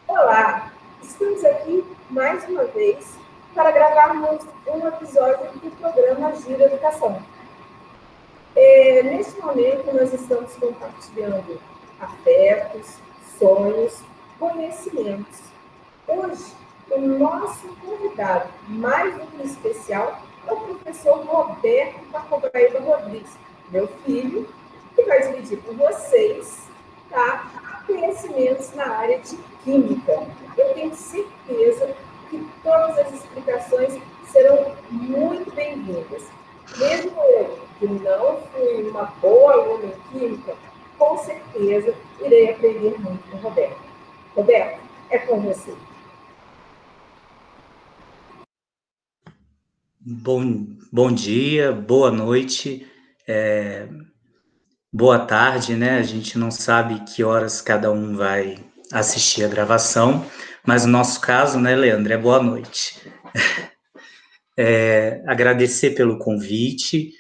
Olá, estamos aqui mais uma vez para gravarmos um episódio do programa Giro Educação. Neste momento, nós estamos compartilhando afetos, sonhos, conhecimentos. Hoje, o nosso convidado mais do que especial é o professor Roberto Pacobaíba Rodrigues, meu filho, que vai dividir com vocês, tá, conhecimentos na área de química. Eu tenho certeza que todas as explicações serão muito bem-vindas. Mesmo eu, que não fui uma boa aluna em química, com certeza irei aprender muito com o Roberto. Roberto, é com você. Bom dia, boa noite, boa tarde, né? A gente não sabe que horas cada um vai assistir a gravação, mas no nosso caso, né, Leandro, é boa noite. Agradecer pelo convite,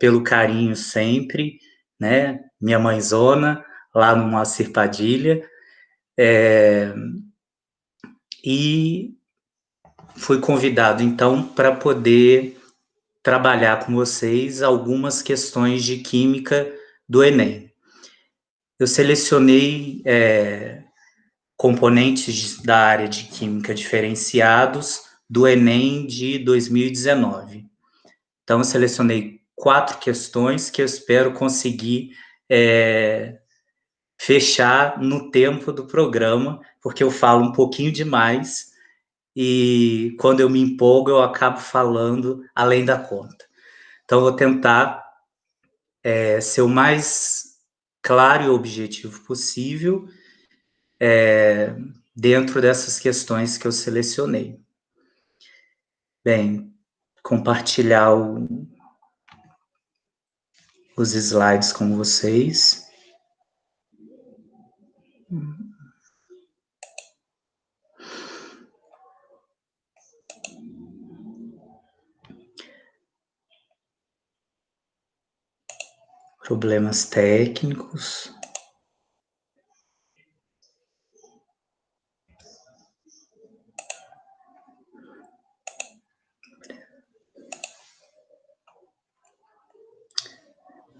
pelo carinho sempre, né? Minha mãezona, lá no Moacir Padilha, e fui convidado, então, para poder trabalhar com vocês algumas questões de química do Enem. Eu selecionei componentes da área de química diferenciados do Enem de 2019. Então, eu selecionei 4 questões que eu espero conseguir fechar no tempo do programa, porque eu falo um pouquinho demais e quando eu me empolgo eu acabo falando além da conta. Então, eu vou tentar ser o mais claro e objetivo possível dentro dessas questões que eu selecionei. Bem, compartilhar os slides com vocês. Problemas técnicos.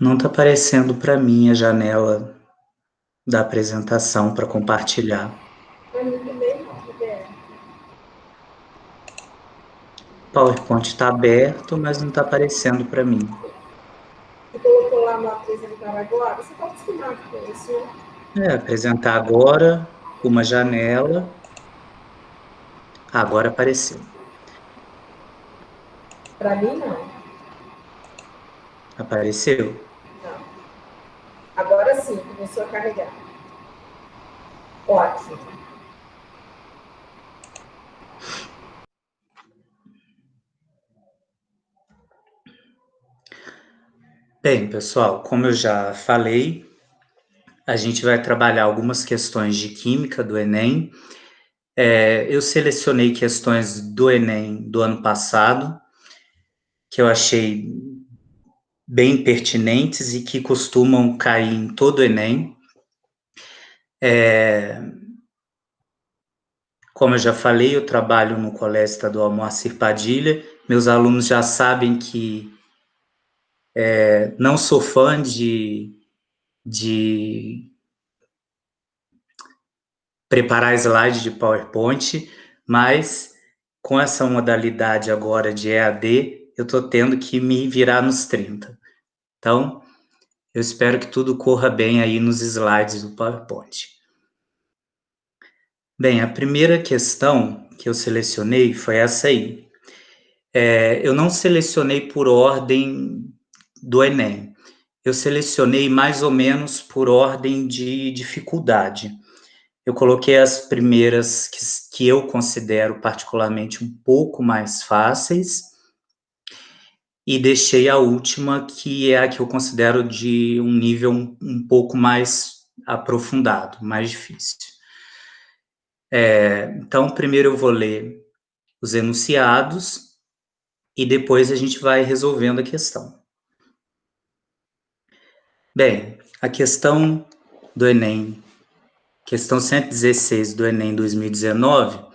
Não está aparecendo para mim a janela da apresentação para compartilhar. O PowerPoint está aberto, mas não está aparecendo para mim. Você colocou lá no apresentar agora? Você está acostumado com isso, né? Apresentar agora, uma janela. Agora apareceu. Para mim, não. Apareceu? Não. Agora sim, começou a carregar. Ótimo. Bem, pessoal, como eu já falei, a gente vai trabalhar algumas questões de química do Enem. Eu selecionei questões do Enem do ano passado, que eu achei bem pertinentes e que costumam cair em todo o Enem. Como eu já falei, eu trabalho no Colégio Estadual Moacir Padilha. Meus alunos já sabem que não sou fã de preparar slide de PowerPoint, mas com essa modalidade agora de EAD, eu estou tendo que me virar nos 30. Então, eu espero que tudo corra bem aí nos slides do PowerPoint. Bem, a primeira questão que eu selecionei foi essa aí. Eu não selecionei por ordem do Enem. Eu selecionei mais ou menos por ordem de dificuldade. Eu coloquei as primeiras que eu considero particularmente um pouco mais fáceis e deixei a última, que é a que eu considero de um nível um pouco mais aprofundado, mais difícil. Então, primeiro eu vou ler os enunciados e depois a gente vai resolvendo a questão. Bem, a questão do Enem questão 116 do Enem 2019,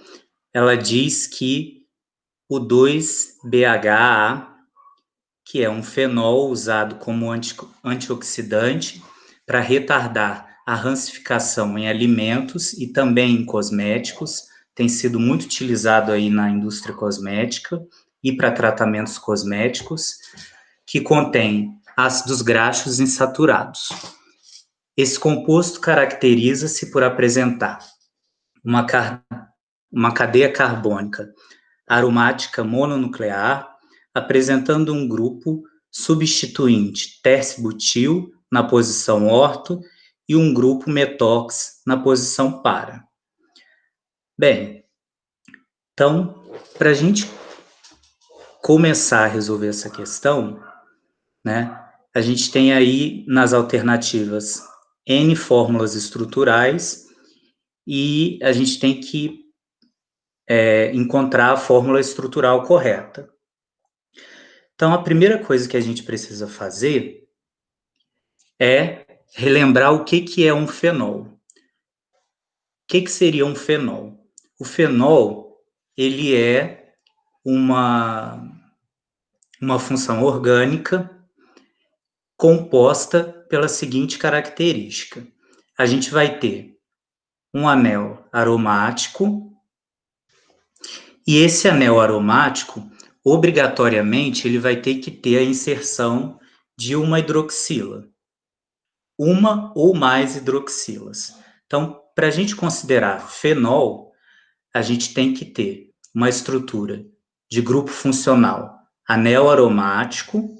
ela diz que o 2-BHA, que é um fenol usado como antioxidante para retardar a rancificação em alimentos e também em cosméticos, tem sido muito utilizado aí na indústria cosmética e para tratamentos cosméticos, que contém ácidos graxos insaturados. Esse composto caracteriza-se por apresentar uma cadeia carbônica aromática mononuclear, apresentando um grupo substituinte tércio-butil na posição orto e um grupo metox na posição para. Bem, então, para a gente começar a resolver essa questão, né, a gente tem aí nas alternativas N fórmulas estruturais e a gente tem que encontrar a fórmula estrutural correta. Então, a primeira coisa que a gente precisa fazer é relembrar o que é um fenol. O que seria um fenol? O fenol, ele é uma função orgânica composta pela seguinte característica. A gente vai ter um anel aromático, e esse anel aromático, obrigatoriamente, ele vai ter que ter a inserção de uma hidroxila. Uma ou mais hidroxilas. Então, para a gente considerar fenol, a gente tem que ter uma estrutura de grupo funcional anel aromático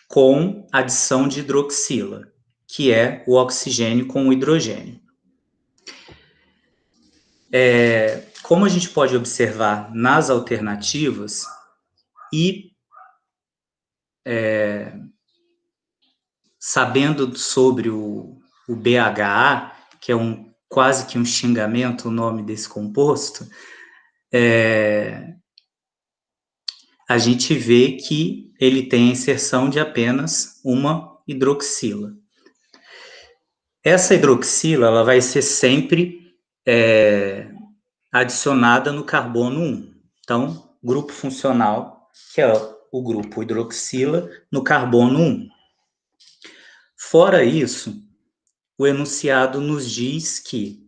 com adição de hidroxila, que é o oxigênio com o hidrogênio. Como a gente pode observar nas alternativas, e sabendo sobre o BHA, que é quase que um xingamento o nome desse composto, a gente vê que ele tem a inserção de apenas uma hidroxila. Essa hidroxila ela vai ser sempre adicionada no carbono 1. Então, grupo funcional, que é o grupo hidroxila, no carbono 1. Fora isso, o enunciado nos diz que,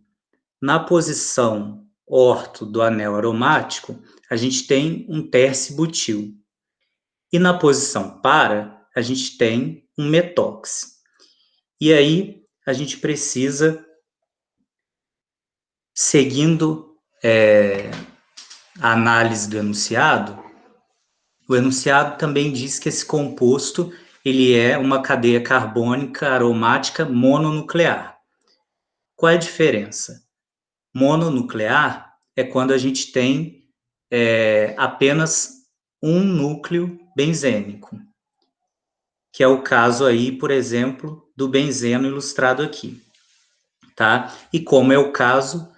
na posição orto do anel aromático, a gente tem um tércio-butil. E na posição para, a gente tem um metox. E aí, a gente precisa, seguindo a análise do enunciado, o enunciado também diz que esse composto ele é uma cadeia carbônica aromática mononuclear. Qual é a diferença? Mononuclear é quando a gente tem apenas um núcleo benzênico, que é o caso aí, por exemplo, do benzeno ilustrado aqui, tá? E como é o caso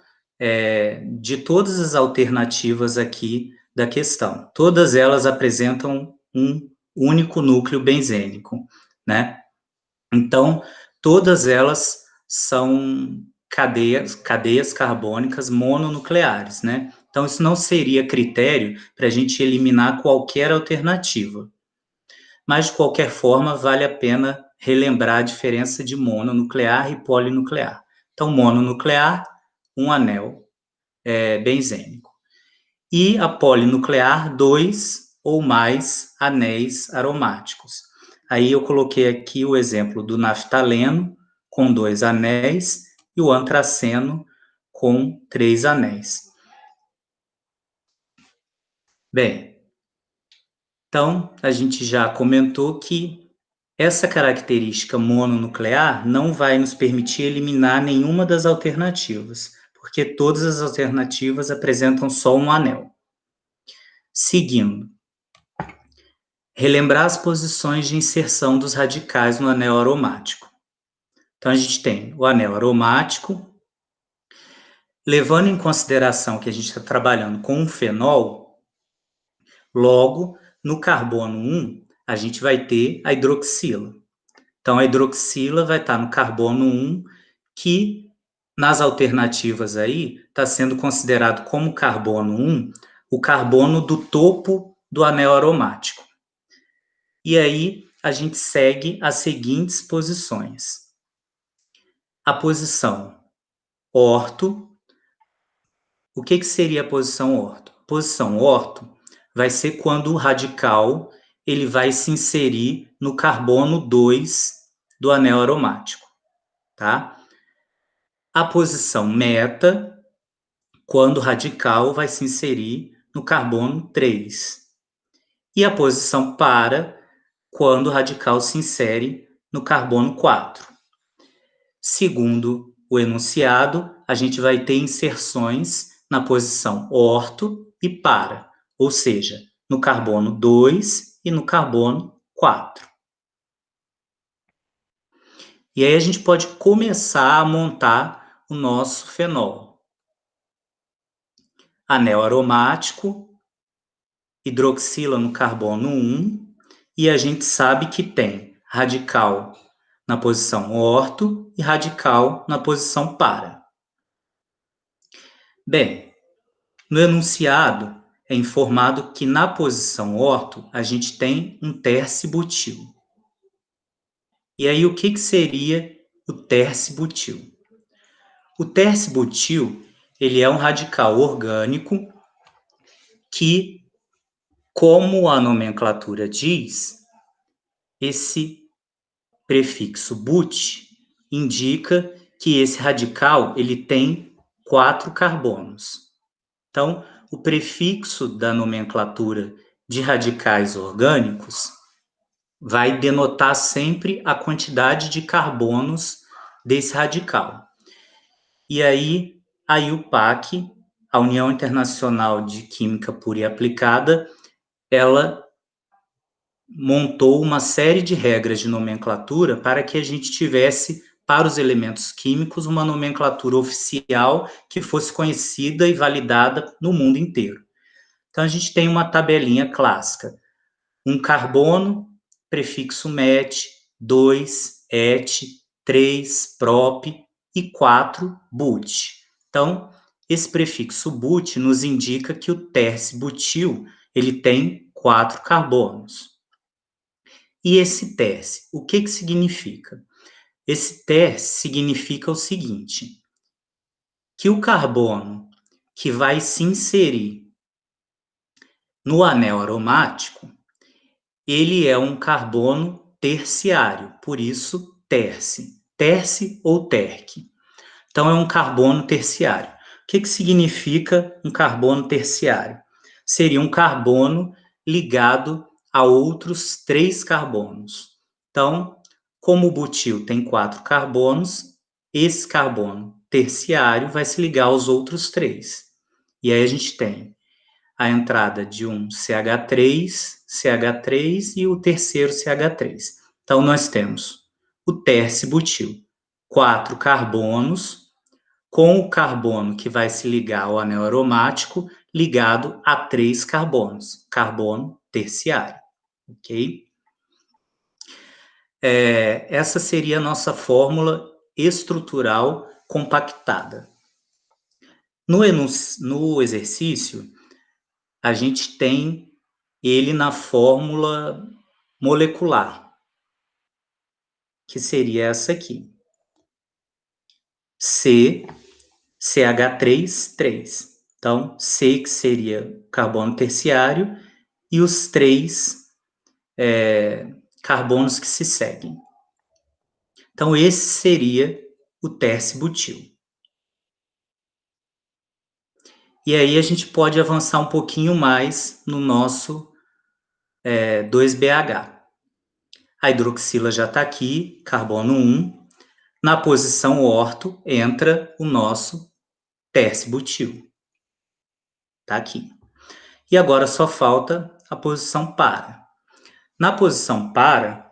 de todas as alternativas aqui da questão. Todas elas apresentam um único núcleo benzênico, né? Então, todas elas são cadeias carbônicas mononucleares, né? Então, isso não seria critério para a gente eliminar qualquer alternativa. Mas, de qualquer forma, vale a pena relembrar a diferença de mononuclear e polinuclear. Então, mononuclear, um anel benzênico. E a polinuclear, 2 ou mais anéis aromáticos. Aí eu coloquei aqui o exemplo do naftaleno, com 2 anéis, e o antraceno, com 3 anéis. Bem, então, a gente já comentou que essa característica mononuclear não vai nos permitir eliminar nenhuma das alternativas, porque todas as alternativas apresentam só um anel. Seguindo, relembrar as posições de inserção dos radicais no anel aromático. Então, a gente tem o anel aromático, levando em consideração que a gente está trabalhando com um fenol, logo, no carbono 1, a gente vai ter a hidroxila. Então, a hidroxila vai estar no carbono 1, que nas alternativas aí, está sendo considerado como carbono 1 o carbono do topo do anel aromático. E aí a gente segue as seguintes posições. A posição orto. O que seria a posição orto? A posição orto vai ser quando o radical ele vai se inserir no carbono 2 do anel aromático, tá? A posição meta, quando o radical vai se inserir no carbono 3. E a posição para, quando o radical se insere no carbono 4. Segundo o enunciado, a gente vai ter inserções na posição orto e para, ou seja, no carbono 2 e no carbono 4. E aí a gente pode começar a montar o nosso fenol. Anel aromático, hidroxila no carbono 1, e a gente sabe que tem radical na posição orto e radical na posição para. Bem, no enunciado é informado que na posição orto a gente tem um tércio-butil. E aí o que seria o tércio-butil? O tércio-butil ele é um radical orgânico que, como a nomenclatura diz, esse prefixo but indica que esse radical ele tem 4 carbonos. Então, o prefixo da nomenclatura de radicais orgânicos vai denotar sempre a quantidade de carbonos desse radical. E aí, a IUPAC, a União Internacional de Química Pura e Aplicada, ela montou uma série de regras de nomenclatura para que a gente tivesse, para os elementos químicos, uma nomenclatura oficial que fosse conhecida e validada no mundo inteiro. Então, a gente tem uma tabelinha clássica. Um carbono, prefixo met, 2 et, 3 prop e 4 but. Então, esse prefixo but nos indica que o tércio-butil ele tem 4 carbonos. E esse tércio, o que significa? Esse tércio significa o seguinte, que o carbono que vai se inserir no anel aromático, ele é um carbono terciário, por isso tércio, tércio ou terc. Então é um carbono terciário. O que significa um carbono terciário? Seria um carbono ligado a outros 3 carbonos. Então, como o butil tem 4 carbonos, esse carbono terciário vai se ligar aos outros 3. E aí a gente tem a entrada de um CH3 e o terceiro CH3. Então, nós temos o tércio-butil, 4 carbonos, com o carbono que vai se ligar ao anel aromático ligado a 3 carbonos, carbono terciário, ok? Essa seria a nossa fórmula estrutural compactada. No exercício, a gente tem ele na fórmula molecular, que seria essa aqui. CH3, 3. Então, C que seria carbono terciário e os 3 carbonos que se seguem. Então, esse seria o tércio-butil. E aí a gente pode avançar um pouquinho mais no nosso 2BH. A hidroxila já está aqui, carbono 1. Na posição orto entra o nosso tércio-butil. Está aqui. E agora só falta a posição para. Na posição para,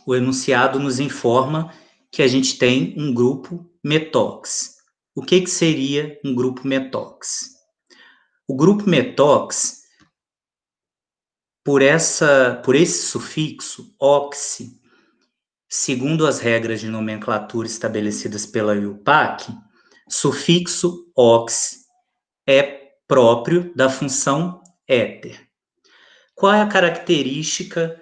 o enunciado nos informa que a gente tem um grupo metox. O que seria um grupo metox? O grupo metox, por esse sufixo, oxi, segundo as regras de nomenclatura estabelecidas pela IUPAC, sufixo ox é próprio da função éter. Qual é a característica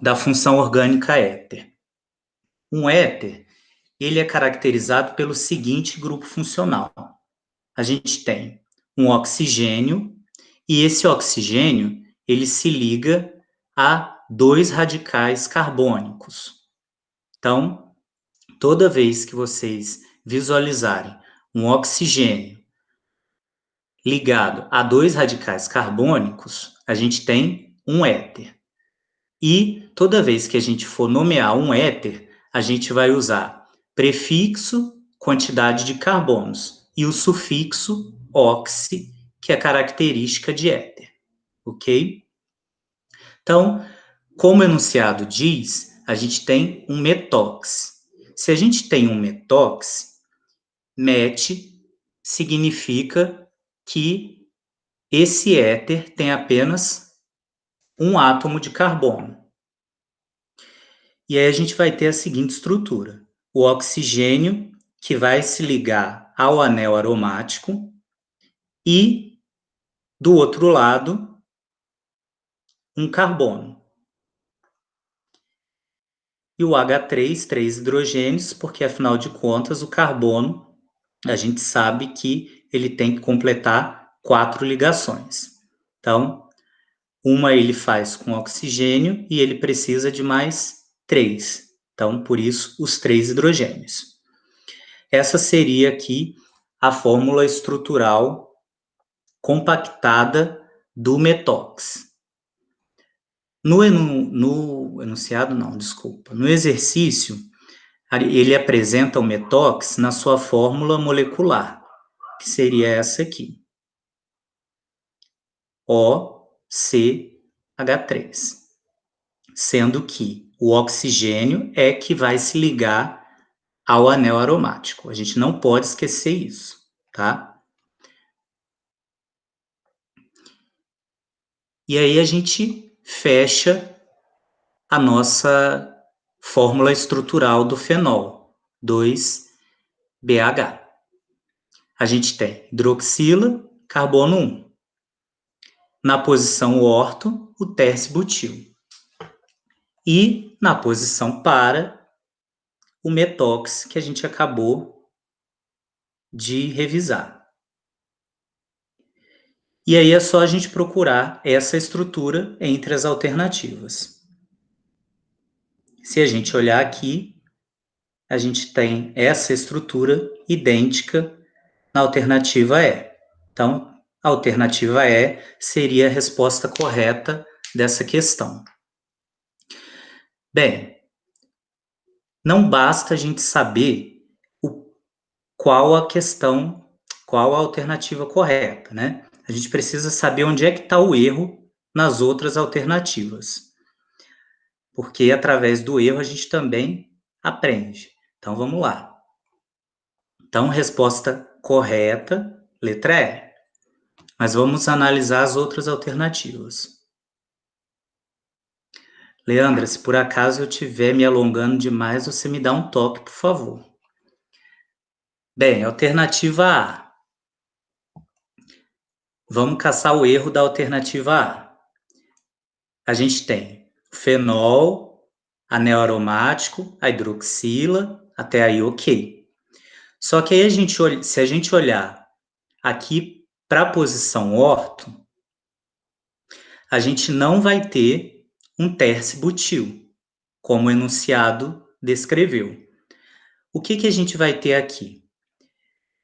da função orgânica éter? Um éter, ele é caracterizado pelo seguinte grupo funcional. A gente tem um oxigênio, e esse oxigênio, ele se liga a 2 radicais carbônicos. Então, toda vez que vocês visualizarem um oxigênio ligado a 2 radicais carbônicos, a gente tem um éter. E toda vez que a gente for nomear um éter, a gente vai usar prefixo, quantidade de carbonos, e o sufixo oxi, que é característica de éter, ok? Então, como o enunciado diz, a gente tem um metóx. Se a gente tem um metóx, met significa que esse éter tem apenas um átomo de carbono. E aí a gente vai ter a seguinte estrutura: o oxigênio, que vai se ligar ao anel aromático, e, do outro lado, um carbono. E o H3, 3 hidrogênios, porque afinal de contas o carbono, a gente sabe que ele tem que completar 4 ligações. Então, uma ele faz com oxigênio e ele precisa de mais 3. Então, por isso, os 3 hidrogênios. Essa seria aqui a fórmula estrutural compactada do metóx. No enunciado, não, desculpa. No exercício, ele apresenta o metóx na sua fórmula molecular, que seria essa aqui. OCH3. Sendo que o oxigênio é que vai se ligar ao anel aromático. A gente não pode esquecer isso, tá? E aí a gente fecha a nossa fórmula estrutural do fenol, 2BH. A gente tem hidroxila, carbono 1. Na posição orto, o tércio-butil. E na posição para, o metóx, que a gente acabou de revisar. E aí é só a gente procurar essa estrutura entre as alternativas. Se a gente olhar aqui, a gente tem essa estrutura idêntica na alternativa E. Então, a alternativa E seria a resposta correta dessa questão. Bem, não basta a gente saber qual a questão, qual a alternativa correta, né? A gente precisa saber onde é que está o erro nas outras alternativas. Porque através do erro a gente também aprende. Então, vamos lá. Então, resposta correta, letra E. Mas vamos analisar as outras alternativas. Leandra, se por acaso eu estiver me alongando demais, você me dá um toque, por favor. Bem, alternativa A. Vamos caçar o erro da alternativa A. A gente tem o fenol, anel aromático, a hidroxila, até aí ok. Só que aí se a gente olhar aqui para a posição orto, a gente não vai ter um tércio-butil, como o enunciado descreveu. O que a gente vai ter aqui?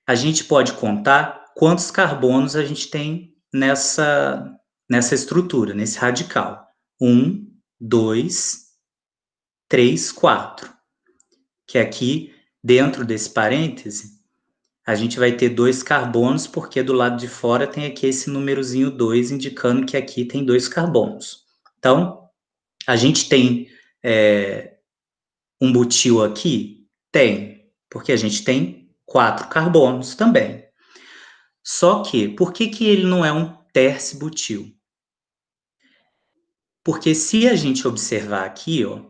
A gente pode contar quantos carbonos a gente tem nessa estrutura, nesse radical. 1, 2, 3, 4. Que aqui, dentro desse parêntese, a gente vai ter 2 carbonos, porque do lado de fora tem aqui esse númerozinho 2, indicando que aqui tem 2 carbonos. Então, a gente tem um butil aqui? Tem, porque a gente tem 4 carbonos também. Só que, por que ele não é um tércio-butil? Porque se a gente observar aqui, ó,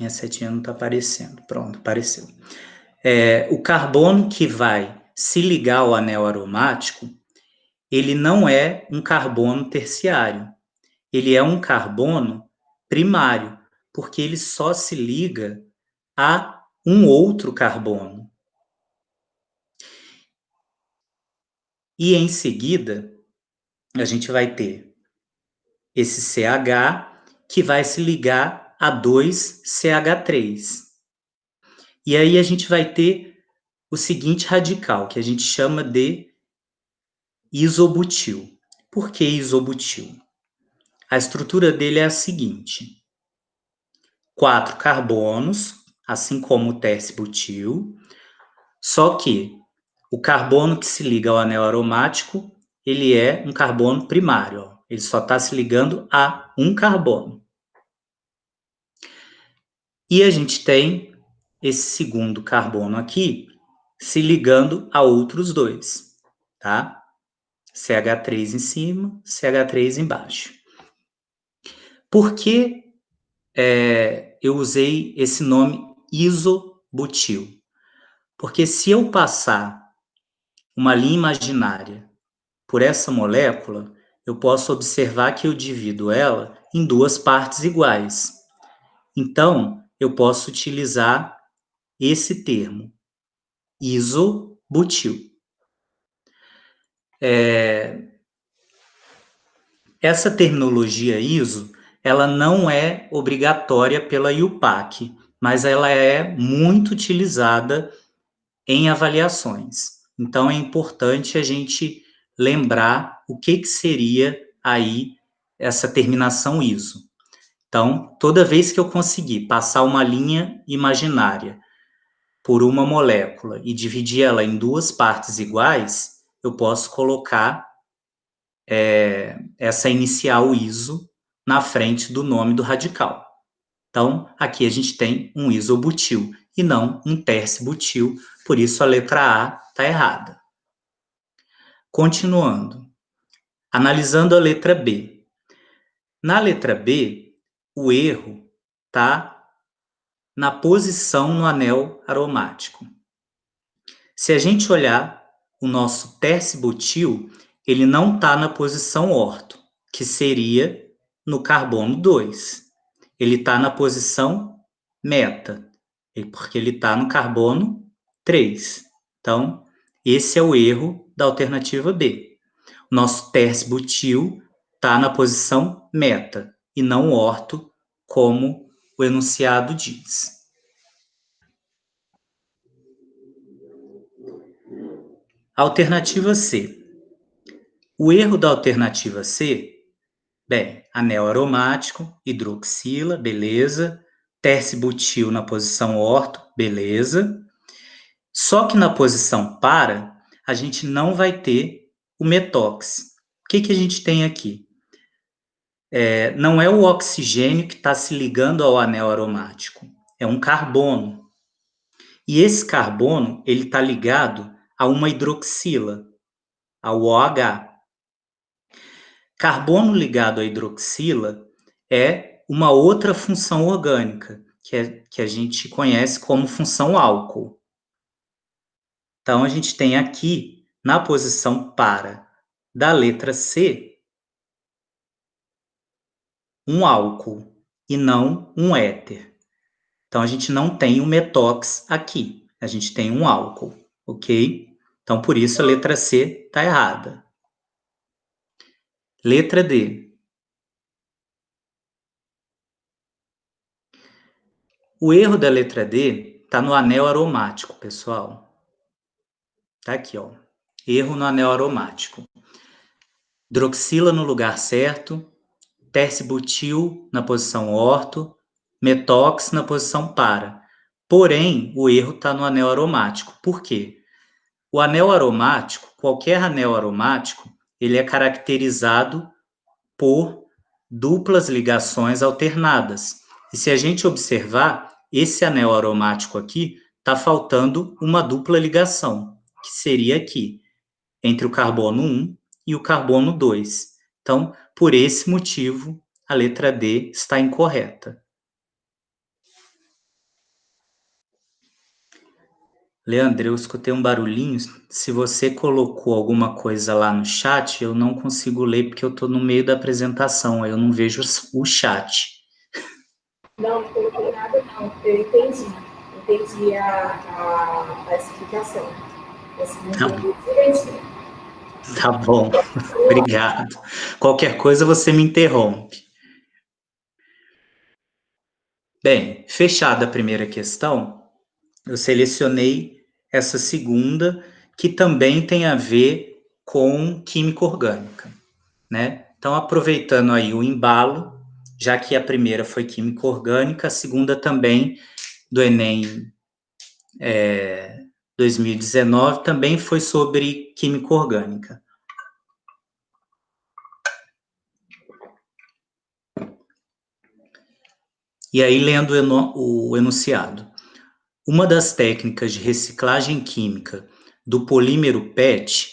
Minha setinha não está aparecendo. Pronto, apareceu. O carbono que vai se ligar ao anel aromático, ele não é um carbono terciário. Ele é um carbono primário, porque ele só se liga a um outro carbono. E em seguida, a gente vai ter esse CH que vai se ligar a 2CH3. E aí a gente vai ter o seguinte radical, que a gente chama de isobutil. Por que isobutil? A estrutura dele é a seguinte: 4 carbonos, assim como o tércio-butil, só que o carbono que se liga ao anel aromático, ele é um carbono primário, ó. Ele só está se ligando a um carbono. E a gente tem esse segundo carbono aqui se ligando a outros dois, tá? CH3 em cima, CH3 embaixo. Por que eu usei esse nome isobutil? Porque se eu passar uma linha imaginária por essa molécula, eu posso observar que eu divido ela em duas partes iguais. Então, eu posso utilizar esse termo, isobutil. Essa terminologia ISO, ela não é obrigatória pela IUPAC, mas ela é muito utilizada em avaliações. Então, é importante a gente lembrar o que seria aí essa terminação ISO. Então, toda vez que eu conseguir passar uma linha imaginária por uma molécula e dividir ela em duas partes iguais, eu posso colocar essa inicial iso na frente do nome do radical. Então, aqui a gente tem um isobutil e não um tércio-butil, por isso a letra A está errada. Continuando, analisando a letra B. Na letra B, o erro está na posição no anel aromático. Se a gente olhar o nosso tércio-butil, ele não está na posição orto, que seria no carbono 2. Ele está na posição meta, porque ele está no carbono 3. Então, esse é o erro da alternativa B. Nosso tércio-butil está na posição meta e não orto, como o enunciado diz. Alternativa C. O erro da alternativa C, bem, anel aromático, hidroxila, beleza. Tércio-butil na posição orto, beleza. Só que na posição para, a gente não vai ter o metox. O que a gente tem aqui? Não é o oxigênio que está se ligando ao anel aromático, é um carbono. E esse carbono, ele está ligado a uma hidroxila, ao OH. Carbono ligado à hidroxila é uma outra função orgânica, que a gente conhece como função álcool. Então, a gente tem aqui, na posição para da letra C, um álcool e não um éter. Então, a gente não tem um metox aqui, a gente tem um álcool, ok? Então, por isso a letra C está errada. Letra D. O erro da letra D está no anel aromático, pessoal. Está aqui, ó. Erro no anel aromático. Hidroxila no lugar certo, tércio-butil na posição orto, metox na posição para. Porém, o erro está no anel aromático. Por quê? O anel aromático, qualquer anel aromático, ele é caracterizado por duplas ligações alternadas. E se a gente observar, esse anel aromático aqui está faltando uma dupla ligação, que seria aqui, entre o carbono 1 e o carbono 2. Então, por esse motivo, a letra D está incorreta. Leandro, eu escutei um barulhinho. Se você colocou alguma coisa lá no chat, eu não consigo ler porque eu estou no meio da apresentação, eu não vejo o chat. Não, não coloquei nada, não. Eu entendi. Entendi a explicação. Consegui entender direitinho. Tá bom, obrigado. Qualquer coisa você me interrompe. Bem, fechada a primeira questão, eu selecionei essa segunda, que também tem a ver com química orgânica, né? Então, aproveitando aí o embalo, já que a primeira foi química orgânica, a segunda também, do Enem 2019, também foi sobre química orgânica. E aí, lendo o enunciado. Uma das técnicas de reciclagem química do polímero PET,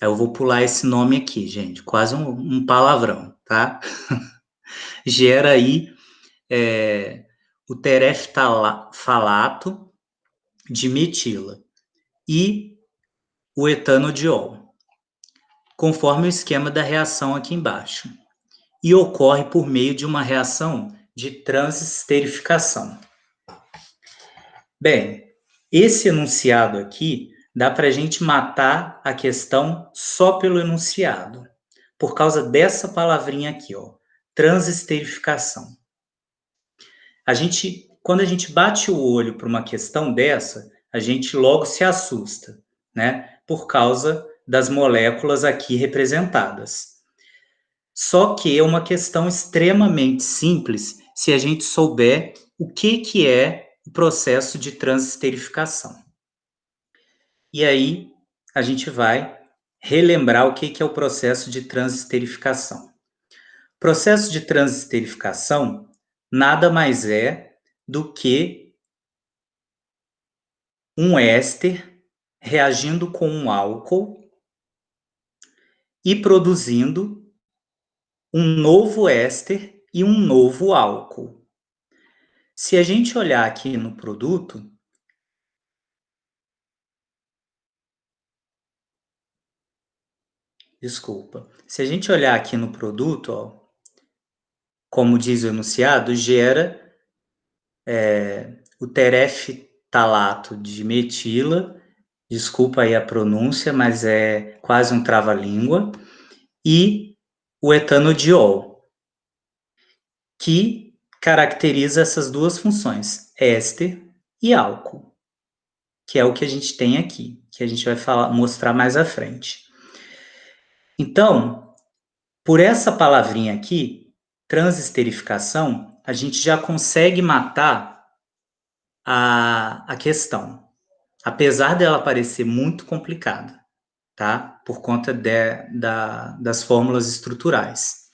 eu vou pular esse nome aqui, gente, quase um palavrão, tá? Gera aí o tereftalato de metila e o etanodiol, conforme o esquema da reação aqui embaixo, e ocorre por meio de uma reação de transesterificação. Bem, esse enunciado aqui dá para a gente matar a questão só pelo enunciado, por causa dessa palavrinha aqui, ó, transesterificação. Quando a gente bate o olho para uma questão dessa, a gente logo se assusta, né? Por causa das moléculas aqui representadas. Só que é uma questão extremamente simples se a gente souber o que é o processo de transesterificação. E aí a gente vai relembrar o que é o processo de transesterificação. O processo de transesterificação nada mais é do que um éster reagindo com um álcool e produzindo um novo éster e um novo álcool. Se a gente olhar aqui no produto, se a gente olhar aqui no produto, ó, como diz o enunciado, gera o tereftalato de metila, desculpa aí a pronúncia, mas é quase um trava-língua, e o etanodiol, que caracteriza essas duas funções, éster e álcool, que é o que a gente tem aqui, que a gente vai mostrar mais à frente. Então, por essa palavrinha aqui, transesterificação, a gente já consegue matar a questão, apesar dela parecer muito complicada, tá? Por conta das fórmulas estruturais.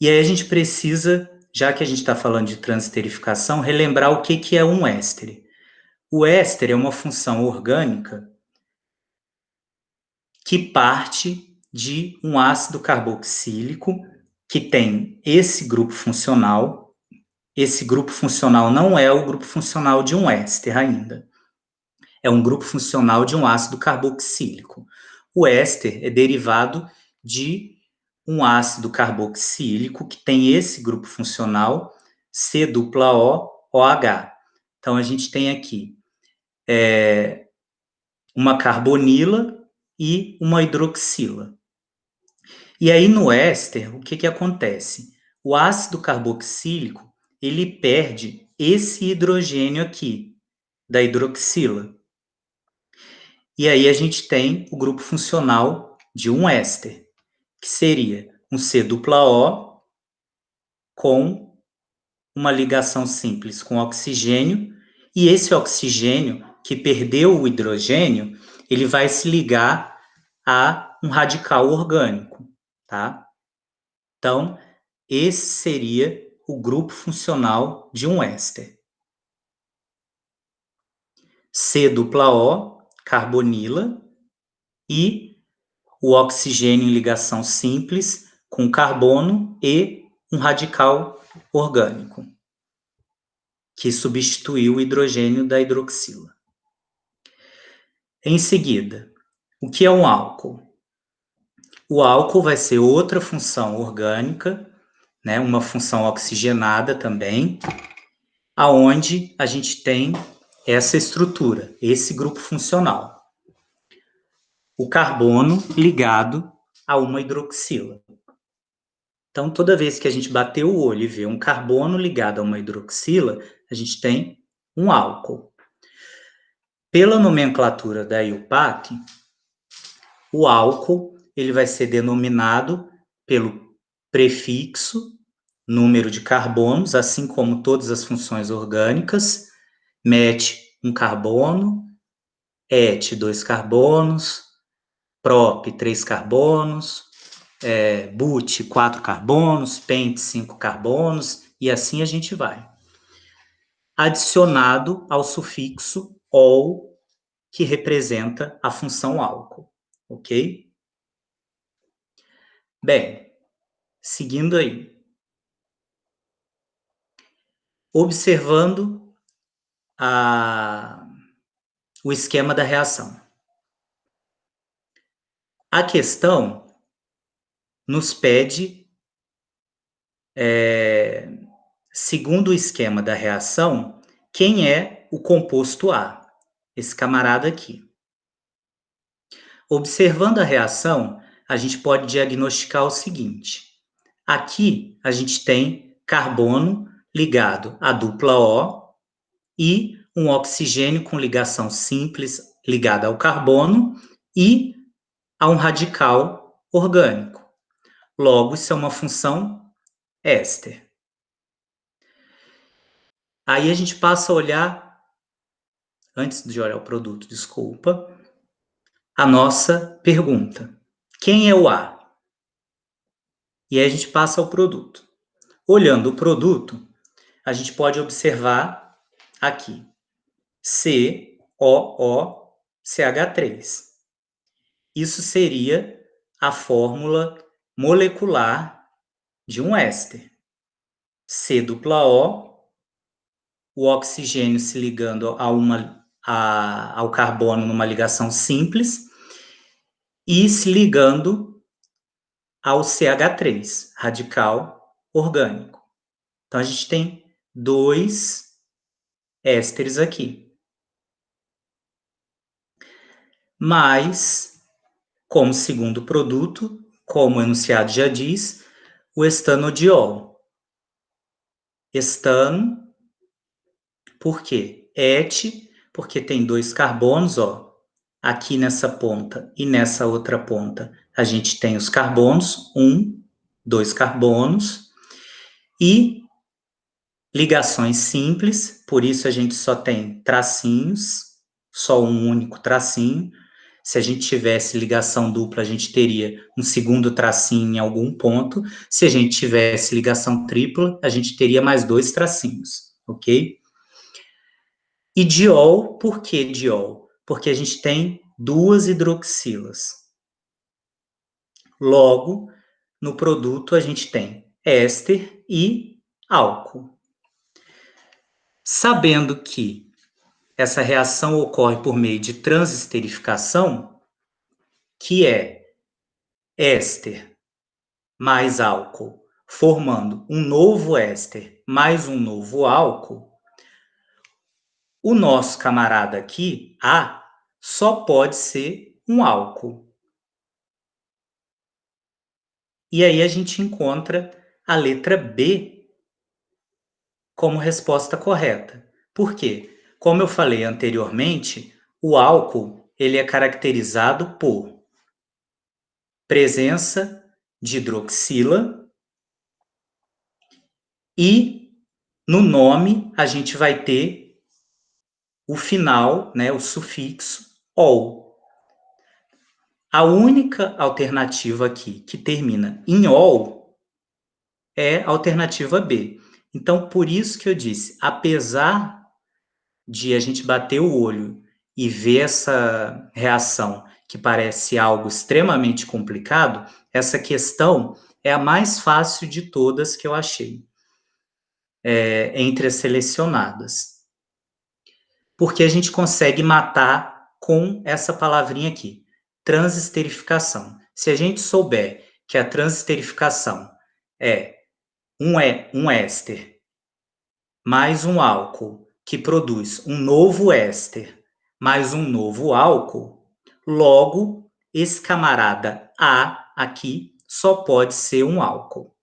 E aí a gente precisa, já que a gente está falando de transesterificação, relembrar o que é um éster. O éster é uma função orgânica que parte de um ácido carboxílico que tem esse grupo funcional. Esse grupo funcional não é o grupo funcional de um éster ainda. É um grupo funcional de um ácido carboxílico. O éster é derivado de um ácido carboxílico que tem esse grupo funcional C-O-OH. Então, a gente tem aqui uma carbonila e uma hidroxila. E aí, no éster, o que acontece? O ácido carboxílico, ele perde esse hidrogênio aqui, da hidroxila. E aí a gente tem o grupo funcional de um éster, que seria um C-O com uma ligação simples com oxigênio, e esse oxigênio que perdeu o hidrogênio, ele vai se ligar a um radical orgânico, tá? Então, esse seria o grupo funcional de um éster. C-O, carbonila, e o oxigênio em ligação simples com carbono e um radical orgânico, que substituiu o hidrogênio da hidroxila. Em seguida, o que é um álcool? O álcool vai ser outra função orgânica, né, uma função oxigenada também, aonde a gente tem essa estrutura, esse grupo funcional. O carbono ligado a uma hidroxila. Então, toda vez que a gente bater o olho e ver um carbono ligado a uma hidroxila, a gente tem um álcool. Pela nomenclatura da IUPAC, o álcool ele vai ser denominado pelo prefixo, número de carbonos, assim como todas as funções orgânicas, met, um carbono, et, 2 carbonos, prop, 3 carbonos, but, 4 carbonos, pent, 5 carbonos, e assim a gente vai. Adicionado ao sufixo ol, que representa a função álcool, ok? Bem, seguindo aí. Observando o esquema da reação. A questão nos pede, segundo o esquema da reação, quem é o composto A, esse camarada aqui. Observando a reação, a gente pode diagnosticar o seguinte. Aqui a gente tem carbono ligado à dupla O e um oxigênio com ligação simples ligada ao carbono e a um radical orgânico. Logo, isso é uma função éster. Aí a gente passa a olhar, antes de olhar o produto, desculpa, a nossa pergunta. Quem é o A? E aí a gente passa ao produto. Olhando o produto, a gente pode observar aqui COOCH3. Isso seria a fórmula molecular de um éster. C-O, o oxigênio se ligando ao carbono numa ligação simples e se ligando ao CH3, radical orgânico. Então, a gente tem 2 ésteres aqui. Mas, como segundo produto, como o enunciado já diz, o estanodiol. Estano, por quê? Et, porque tem 2 carbonos, ó. Aqui nessa ponta e nessa outra ponta, a gente tem os carbonos, 1, 2 carbonos, e ligações simples, por isso a gente só tem tracinhos, só um único tracinho. Se a gente tivesse ligação dupla, a gente teria um segundo tracinho em algum ponto. Se a gente tivesse ligação tripla, a gente teria mais 2 tracinhos, ok? E diol, por que diol? Porque a gente tem 2 hidroxilas. Logo, no produto a gente tem éster e álcool. Sabendo que essa reação ocorre por meio de transesterificação, que é éster mais álcool, formando um novo éster mais um novo álcool, o nosso camarada aqui, A, só pode ser um álcool. E aí a gente encontra a letra B como resposta correta. Por quê? Como eu falei anteriormente, o álcool ele é caracterizado por presença de hidroxila e no nome a gente vai ter o final, né, o sufixo ol. A única alternativa aqui que termina em ol é a alternativa B. Então, por isso que eu disse, apesar de a gente bater o olho e ver essa reação que parece algo extremamente complicado, essa questão é a mais fácil de todas que eu achei. entre as selecionadas. Porque a gente consegue matar com essa palavrinha aqui, transesterificação. Se a gente souber que a transesterificação é um éster mais um álcool que produz um novo éster mais um novo álcool, logo, esse camarada A aqui só pode ser um álcool.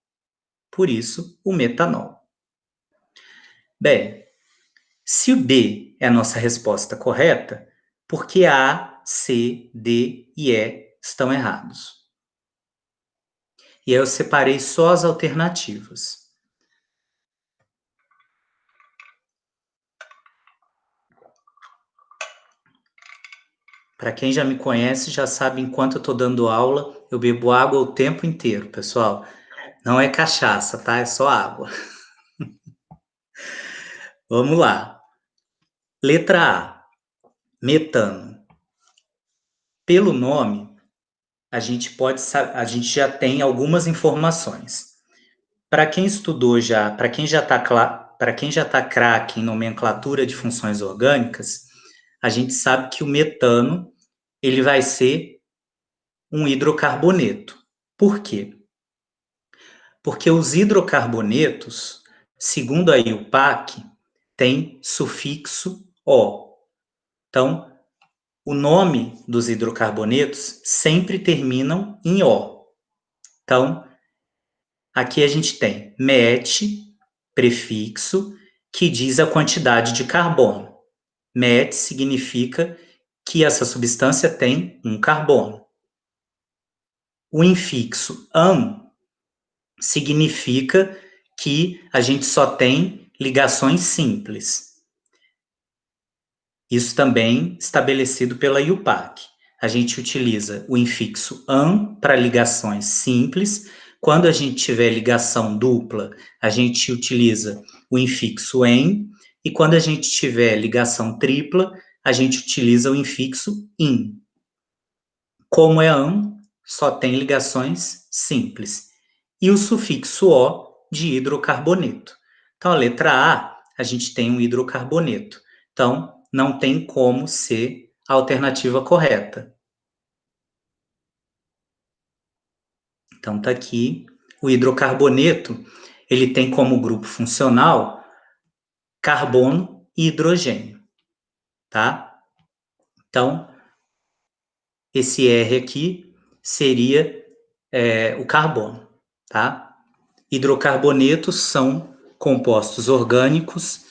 Por isso, o metanol. Bem, se o B é a nossa resposta correta, por que A, C, D e E estão errados? E aí eu separei só as alternativas. Para quem já me conhece, já sabe, enquanto eu estou dando aula, eu bebo água o tempo inteiro, pessoal. Não é cachaça, tá? É só água. Vamos lá. Letra A, metano. Pelo nome, a gente já tem algumas informações. Para quem estudou já, para quem já está craque em nomenclatura de funções orgânicas, a gente sabe que o metano ele vai ser um hidrocarboneto. Por quê? Porque os hidrocarbonetos, segundo a IUPAC, tem sufixo O. Então, o nome dos hidrocarbonetos sempre terminam em O. Então, aqui a gente tem met, prefixo, que diz a quantidade de carbono. Met significa que essa substância tem um carbono. O infixo an significa que a gente só tem ligações simples. Isso também estabelecido pela IUPAC. A gente utiliza o infixo an para ligações simples. Quando a gente tiver ligação dupla, a gente utiliza o infixo em. E quando a gente tiver ligação tripla, a gente utiliza o infixo in. Como é an, só tem ligações simples. E o sufixo O de hidrocarboneto. Então, a letra A, a gente tem um hidrocarboneto. Então, não tem como ser a alternativa correta. Então, tá aqui. O hidrocarboneto, ele tem como grupo funcional carbono e hidrogênio, tá? Então, esse R aqui seria o carbono, tá? Hidrocarbonetos são compostos orgânicos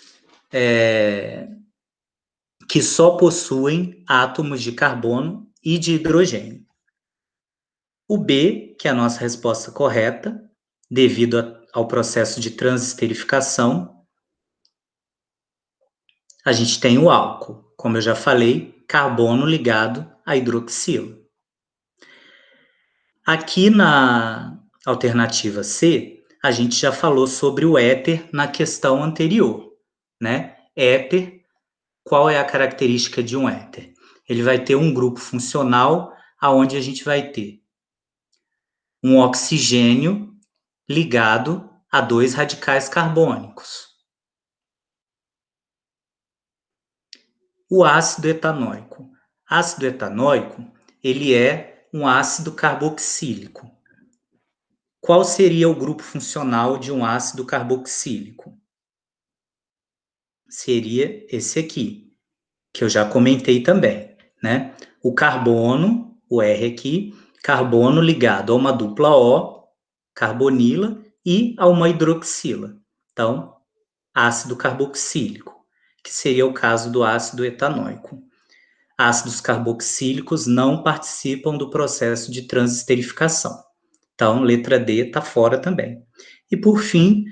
que só possuem átomos de carbono e de hidrogênio. O B, que é a nossa resposta correta, devido ao processo de transesterificação, a gente tem o álcool, como eu já falei, carbono ligado a hidroxila. Aqui na alternativa C, a gente já falou sobre o éter na questão anterior, né? Éter, qual é a característica de um éter? Ele vai ter um grupo funcional aonde a gente vai ter um oxigênio ligado a dois radicais carbônicos. O ácido etanóico. Ácido etanóico, ele é um ácido carboxílico. Qual seria o grupo funcional de um ácido carboxílico? Seria esse aqui, que eu já comentei também, né? O carbono, o R aqui, carbono ligado a uma dupla O, carbonila, e a uma hidroxila. Então, ácido carboxílico, que seria o caso do ácido etanóico. Ácidos carboxílicos não participam do processo de transesterificação. Então, letra D está fora também. E, por fim,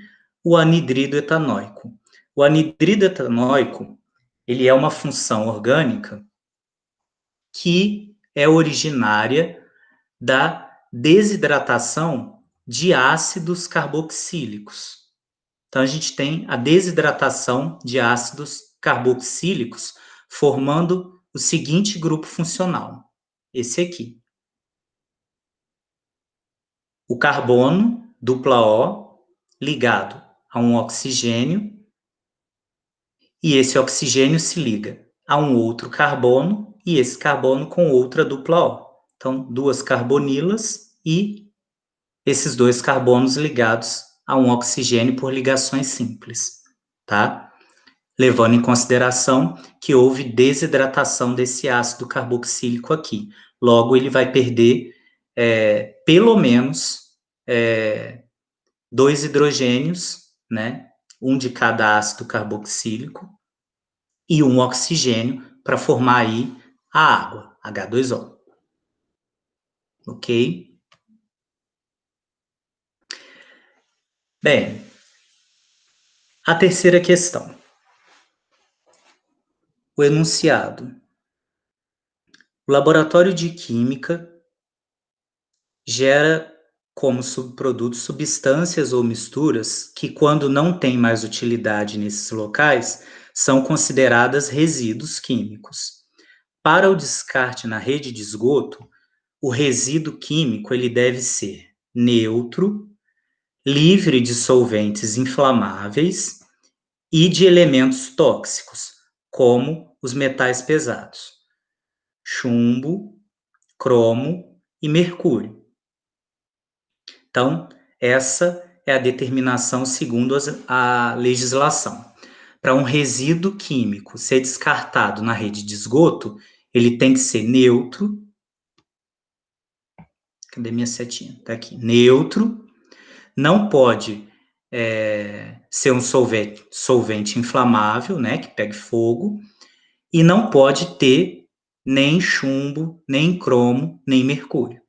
o anidrido etanóico. O anidrido etanóico, ele é uma função orgânica que é originária da desidratação de ácidos carboxílicos. Então, a gente tem a desidratação de ácidos carboxílicos formando o seguinte grupo funcional, esse aqui. O carbono, dupla O, ligado a um oxigênio, e esse oxigênio se liga a um outro carbono, e esse carbono com outra dupla O. Então, duas carbonilas e esses dois carbonos ligados a um oxigênio por ligações simples, tá? Levando em consideração que houve desidratação desse ácido carboxílico aqui. Logo, ele vai perder pelo menos 2 hidrogênios, né? Um de cada ácido carboxílico e um oxigênio para formar aí a água, H2O. Ok? Bem, a terceira questão. O enunciado. O laboratório de química gera como subprodutos substâncias ou misturas que, quando não têm mais utilidade nesses locais, são consideradas resíduos químicos. Para o descarte na rede de esgoto, o resíduo químico ele deve ser neutro, livre de solventes inflamáveis e de elementos tóxicos, como os metais pesados, chumbo, cromo e mercúrio. Então, essa é a determinação segundo a legislação. Para um resíduo químico ser descartado na rede de esgoto, ele tem que ser neutro. Cadê minha setinha? Está aqui. Neutro. Não pode ser um solvente inflamável, né, que pegue fogo. E não pode ter nem chumbo, nem cromo, nem mercúrio.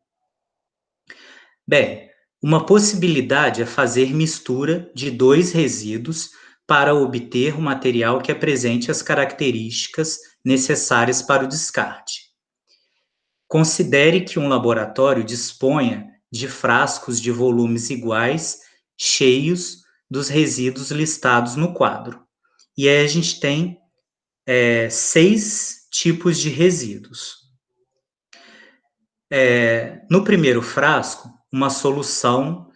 Bem, uma possibilidade é fazer mistura de 2 resíduos para obter um material que apresente as características necessárias para o descarte. Considere que um laboratório disponha de frascos de volumes iguais, cheios dos resíduos listados no quadro. E aí a gente tem 6 tipos de resíduos. No primeiro frasco, uma solução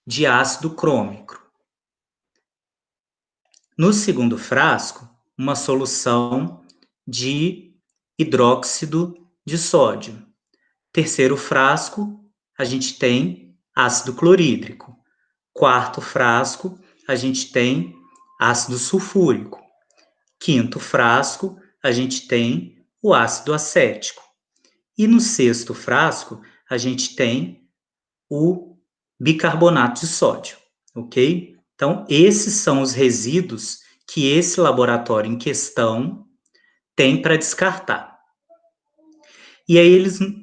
de ácido crômico. No segundo frasco, uma solução de hidróxido de sódio. Terceiro frasco, a gente tem ácido clorídrico. Quarto frasco, a gente tem ácido sulfúrico. Quinto frasco, a gente tem o ácido acético. E no sexto frasco, a gente tem o bicarbonato de sódio, ok? Então, esses são os resíduos que esse laboratório em questão tem para descartar. E aí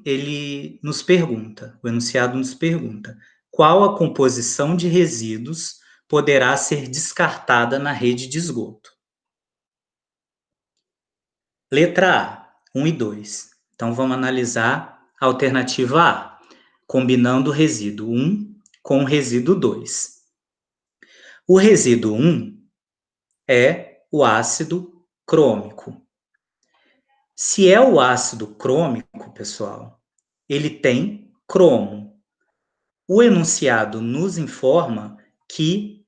ele nos pergunta, o enunciado nos pergunta, qual a composição de resíduos poderá ser descartada na rede de esgoto? Letra A, 1 e 2. Então, vamos analisar a alternativa A, combinando o resíduo 1 com o resíduo 2. O resíduo 1 é o ácido crômico. Se é o ácido crômico, pessoal, ele tem cromo. O enunciado nos informa que,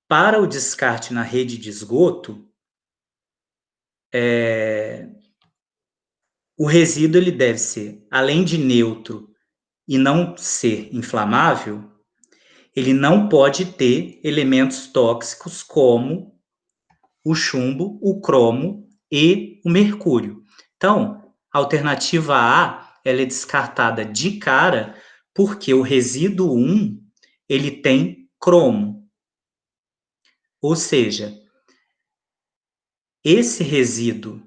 para o descarte na rede de esgoto, o resíduo ele deve ser, além de neutro e não ser inflamável, ele não pode ter elementos tóxicos como o chumbo, o cromo e o mercúrio. Então, a alternativa A ela é descartada de cara porque o resíduo 1 ele tem cromo. Ou seja, esse resíduo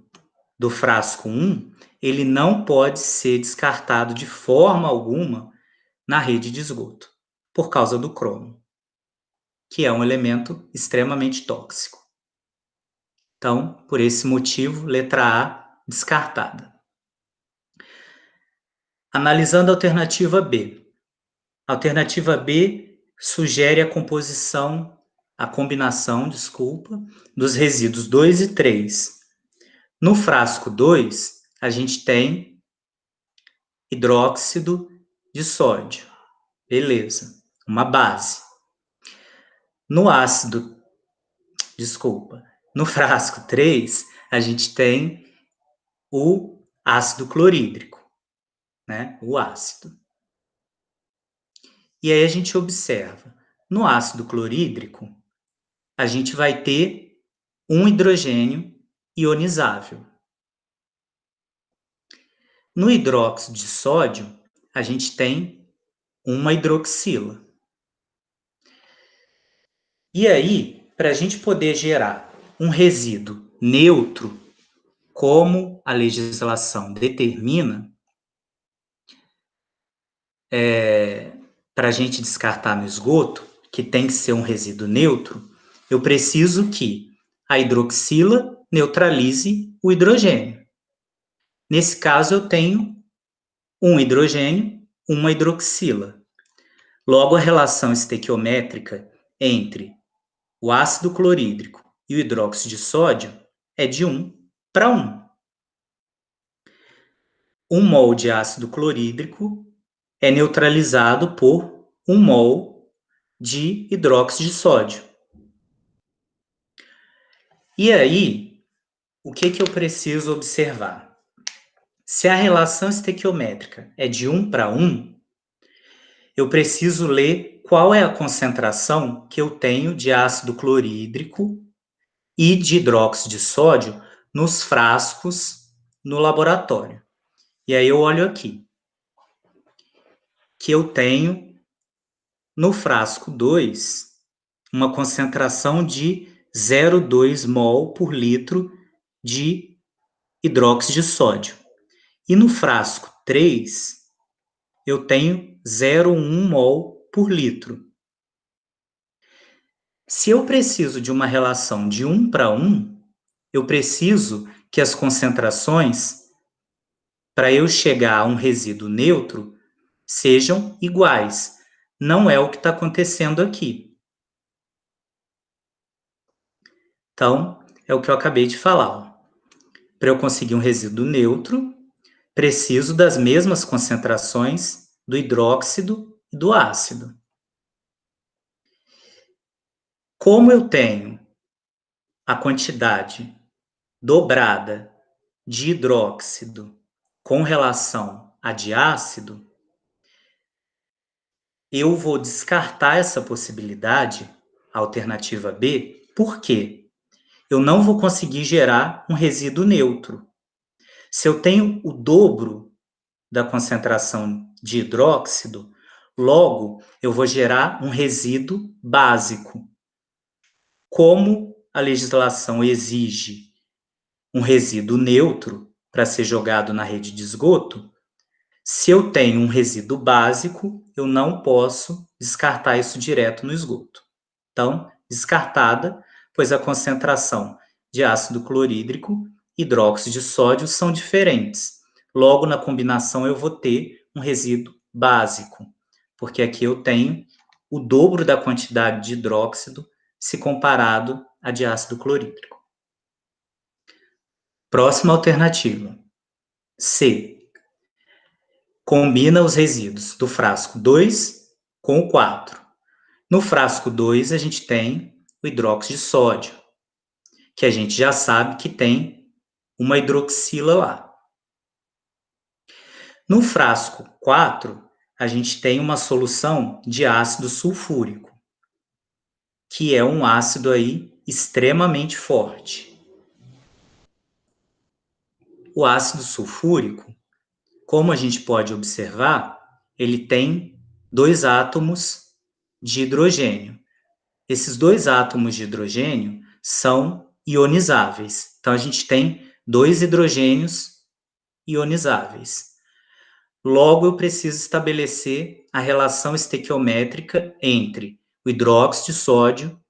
do frasco 1, ele não pode ser descartado de forma alguma na rede de esgoto, por causa do cromo, que é um elemento extremamente tóxico. Então, por esse motivo, letra A, descartada. Analisando a alternativa B. A alternativa B sugere a combinação, dos resíduos 2 e 3. No frasco 2, a gente tem hidróxido de sódio. Beleza, uma base. No ácido, desculpa, no frasco 3, a gente tem o ácido clorídrico, né? O ácido. E aí a gente observa, no ácido clorídrico, a gente vai ter um hidrogênio ionizável. No hidróxido de sódio, a gente tem uma hidroxila. E aí, para a gente poder gerar um resíduo neutro, como a legislação determina, para a gente descartar no esgoto, que tem que ser um resíduo neutro, eu preciso que a hidroxila neutralize o hidrogênio. Nesse caso, eu tenho um hidrogênio, uma hidroxila. Logo, a relação estequiométrica entre o ácido clorídrico e o hidróxido de sódio é de 1 para 1. 1 mol de ácido clorídrico é neutralizado por 1 mol de hidróxido de sódio. E aí, o que eu preciso observar? Se a relação estequiométrica é de 1 para 1, eu preciso ler qual é a concentração que eu tenho de ácido clorídrico e de hidróxido de sódio nos frascos no laboratório. E aí eu olho aqui, que eu tenho no frasco 2 uma concentração de 0,2 mol por litro de hidróxido de sódio. E no frasco 3, eu tenho 0,1 mol por litro. Se eu preciso de uma relação de 1 para 1, eu preciso que as concentrações, para eu chegar a um resíduo neutro, sejam iguais. Não é o que está acontecendo aqui. Então, é o que eu acabei de falar. Para eu conseguir um resíduo neutro, preciso das mesmas concentrações do hidróxido e do ácido. Como eu tenho a quantidade dobrada de hidróxido com relação a de ácido, eu vou descartar essa possibilidade, a alternativa B, por quê? Eu não vou conseguir gerar um resíduo neutro. Se eu tenho o dobro da concentração de hidróxido, logo eu vou gerar um resíduo básico. Como a legislação exige um resíduo neutro para ser jogado na rede de esgoto, se eu tenho um resíduo básico, eu não posso descartar isso direto no esgoto. Então, descartada, pois a concentração de ácido clorídrico e hidróxido de sódio são diferentes. Logo, na combinação, eu vou ter um resíduo básico, porque aqui eu tenho o dobro da quantidade de hidróxido se comparado a de ácido clorídrico. Próxima alternativa. C. Combina os resíduos do frasco 2 com o 4. No frasco 2, a gente tem o hidróxido de sódio, que a gente já sabe que tem uma hidroxila lá. No frasco 4, a gente tem uma solução de ácido sulfúrico, que é um ácido aí extremamente forte. O ácido sulfúrico, como a gente pode observar, ele tem 2 átomos de hidrogênio. Esses 2 átomos de hidrogênio são ionizáveis. Então, a gente tem 2 hidrogênios ionizáveis. Logo, eu preciso estabelecer a relação estequiométrica entre o hidróxido de sódio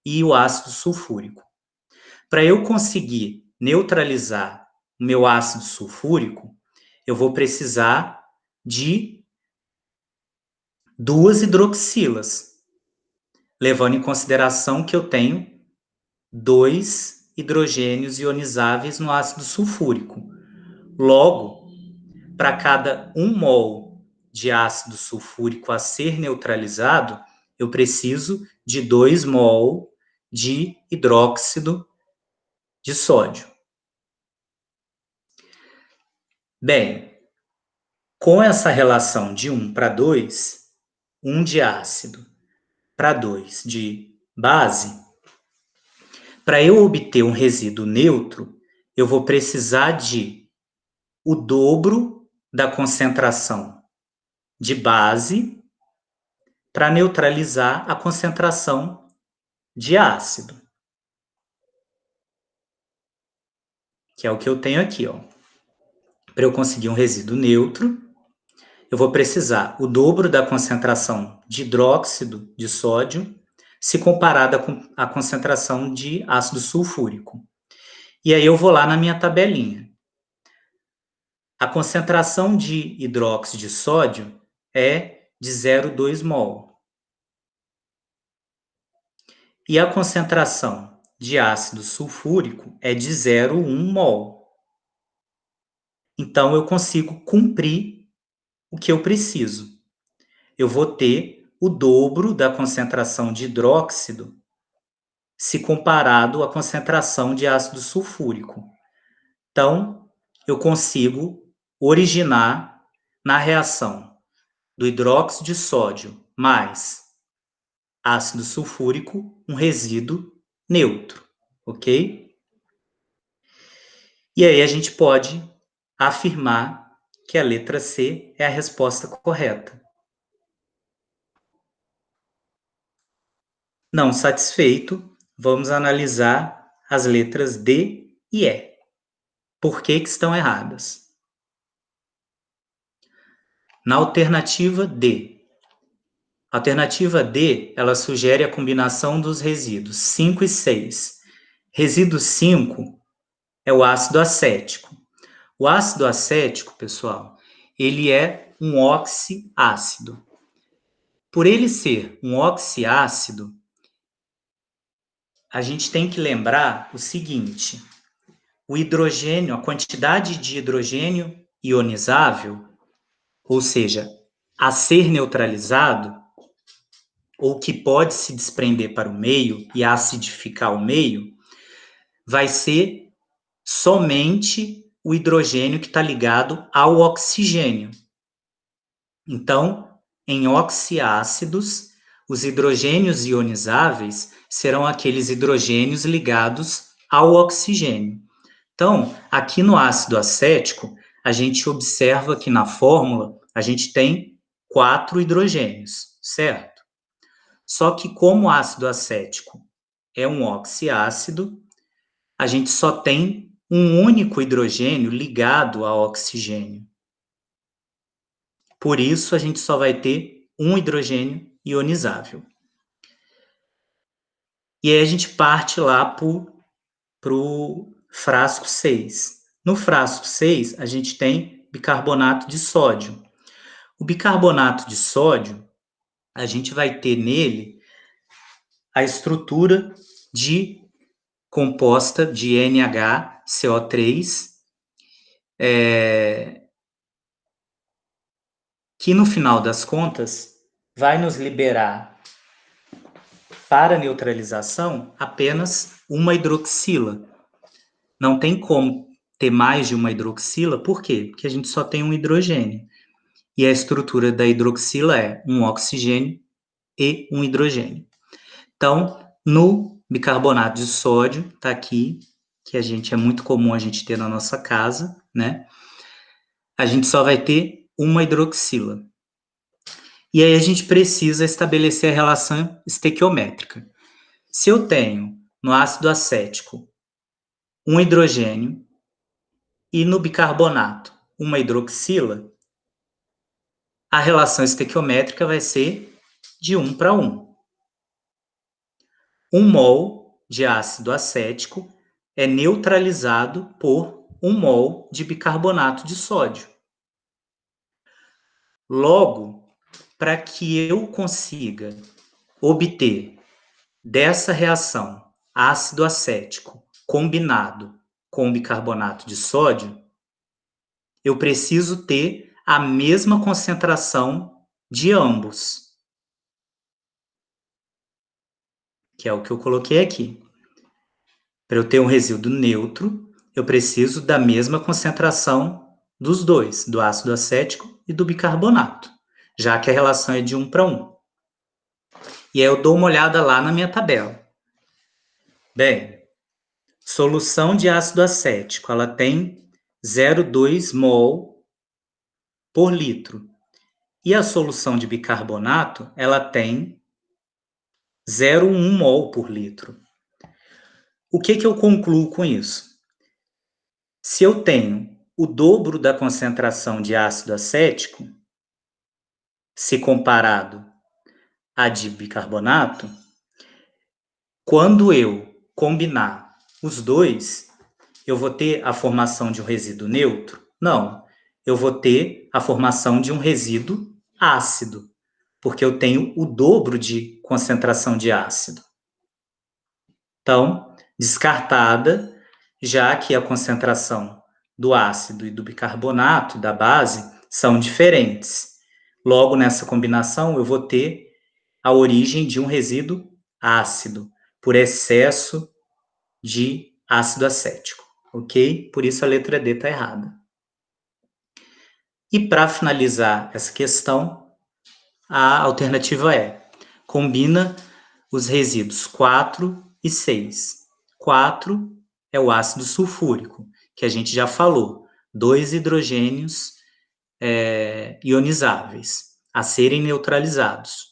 e o ácido sulfúrico. Para eu conseguir neutralizar o meu ácido sulfúrico, eu vou precisar de 2 hidroxilas, levando em consideração que eu tenho 2 hidrogênios ionizáveis no ácido sulfúrico. Logo, para cada 1 mol de ácido sulfúrico a ser neutralizado, eu preciso de 2 mol de hidróxido de sódio. Bem, com essa relação de 1 para 2, 1 de ácido para 2 de base, para eu obter um resíduo neutro, eu vou precisar de o dobro da concentração de base para neutralizar a concentração de ácido, que é o que eu tenho aqui, ó. Para eu conseguir um resíduo neutro, eu vou precisar o dobro da concentração de hidróxido de sódio se comparada com a concentração de ácido sulfúrico. E aí eu vou lá na minha tabelinha. A concentração de hidróxido de sódio é de 0,2 mol. E a concentração de ácido sulfúrico é de 0,1 mol. Então, eu consigo cumprir o que eu preciso. Eu vou ter o dobro da concentração de hidróxido se comparado à concentração de ácido sulfúrico. Então, eu consigo originar na reação do hidróxido de sódio mais ácido sulfúrico um resíduo neutro, ok? E aí a gente pode afirmar que a letra C é a resposta correta. Não satisfeito, vamos analisar as letras D e E. Por que estão erradas? Na alternativa D. A alternativa D, ela sugere a combinação dos resíduos 5 e 6. Resíduo 5 é o ácido acético. O ácido acético, pessoal, ele é um oxiácido. Por ele ser um oxiácido, a gente tem que lembrar o seguinte: o hidrogênio, a quantidade de hidrogênio ionizável, ou seja, a ser neutralizado, ou que pode se desprender para o meio e acidificar o meio, vai ser somente o hidrogênio que está ligado ao oxigênio. Então, em oxiácidos, os hidrogênios ionizáveis serão aqueles hidrogênios ligados ao oxigênio. Então, aqui no ácido acético, a gente observa que na fórmula a gente tem 4 hidrogênios, certo? Só que como o ácido acético é um oxiácido, a gente só tem um único hidrogênio ligado ao oxigênio. Por isso, a gente só vai ter um hidrogênio ionizável. E aí a gente parte lá para o frasco 6. No frasco 6, a gente tem bicarbonato de sódio. O bicarbonato de sódio, a gente vai ter nele a estrutura composta de NaHCO3, que no final das contas vai nos liberar para neutralização apenas uma hidroxila. Não tem como ter mais de uma hidroxila, por quê? Porque a gente só tem um hidrogênio. E a estrutura da hidroxila é um oxigênio e um hidrogênio. Então, no bicarbonato de sódio, está aqui, que é muito comum a gente ter na nossa casa, né? A gente só vai ter uma hidroxila. E aí a gente precisa estabelecer a relação estequiométrica. Se eu tenho no ácido acético um hidrogênio e no bicarbonato uma hidroxila, a relação estequiométrica vai ser de 1 para 1. 1 mol de ácido acético é neutralizado por 1 mol de bicarbonato de sódio. Logo, para que eu consiga obter dessa reação ácido acético combinado com bicarbonato de sódio, eu preciso ter a mesma concentração de ambos. que é o que eu coloquei aqui. Para eu ter um resíduo neutro, eu preciso da mesma concentração dos dois, do ácido acético e do bicarbonato, já que a relação é de 1 para 1. E aí eu dou uma olhada lá na minha tabela. Bem, solução de ácido acético, ela tem 0,2 mol por litro. E a solução de bicarbonato, ela tem 0,1 mol por litro. O que eu concluo com isso? Se eu tenho o dobro da concentração de ácido acético, se comparado à de bicarbonato, quando eu combinar os dois, eu vou ter a formação de um resíduo neutro? Não, eu vou ter a formação de um resíduo ácido, porque eu tenho o dobro de concentração de ácido. Então, descartada, já que a concentração do ácido e do bicarbonato, da base, são diferentes. Logo, nessa combinação, eu vou ter a origem de um resíduo ácido, por excesso de ácido acético, ok? Por isso a letra D está errada. E para finalizar essa questão, a alternativa é: combina os resíduos 4 e 6. 4 é o ácido sulfúrico, que a gente já falou, 2 hidrogênios ionizáveis a serem neutralizados.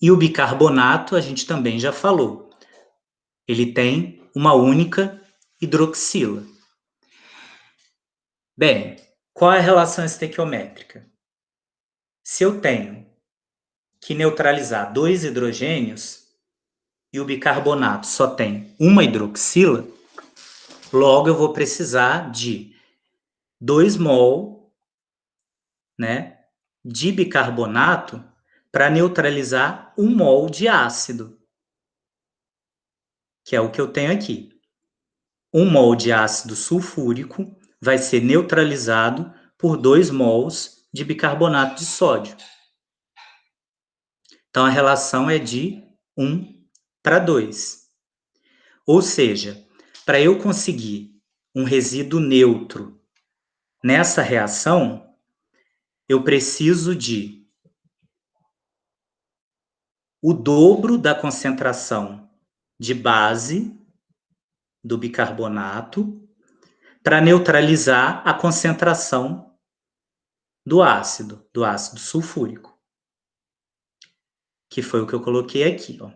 E o bicarbonato, a gente também já falou, ele tem uma única hidroxila. Bem, qual é a relação estequiométrica? Se eu tenho que neutralizar 2 hidrogênios e o bicarbonato só tem uma hidroxila, logo eu vou precisar de 2 mol, né, de bicarbonato para neutralizar 1 mol de ácido, que é o que eu tenho aqui. 1 mol de ácido sulfúrico vai ser neutralizado por 2 mols de bicarbonato de sódio. Então, a relação é de 1 para 2. Ou seja, para eu conseguir um resíduo neutro nessa reação, eu preciso de o dobro da concentração de base do bicarbonato para neutralizar a concentração do ácido sulfúrico, que foi o que eu coloquei aqui, ó.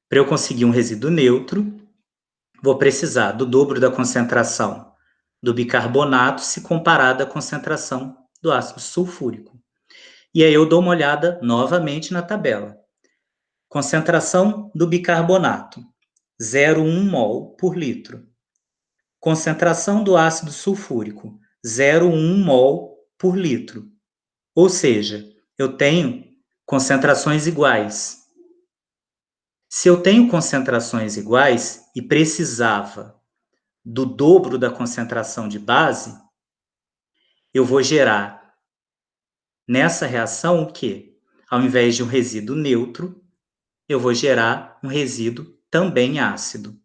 Para eu conseguir um resíduo neutro, vou precisar do dobro da concentração do bicarbonato se comparado à concentração do ácido sulfúrico. E aí eu dou uma olhada novamente na tabela. Concentração do bicarbonato, 0,1 mol por litro. Concentração do ácido sulfúrico, 0,1 mol por litro. Ou seja, eu tenho concentrações iguais. Se eu tenho concentrações iguais e precisava do dobro da concentração de base, eu vou gerar nessa reação o quê? Ao invés de um resíduo neutro, eu vou gerar um resíduo também ácido.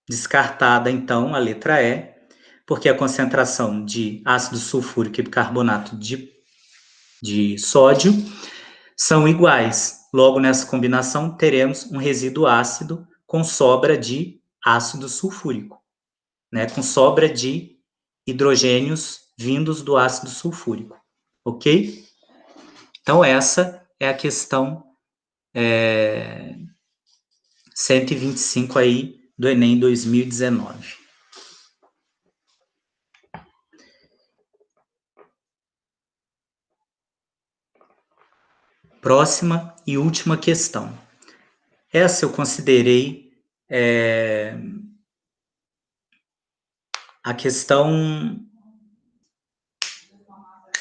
Descartada, então, a letra E, porque a concentração de ácido sulfúrico e bicarbonato de sódio são iguais. Logo, nessa combinação, teremos um resíduo ácido com sobra de ácido sulfúrico, né? Com sobra de hidrogênios vindos do ácido sulfúrico, ok? Então, essa é a questão 125 aí do Enem 2019. Próxima e última questão. Essa eu considerei a questão,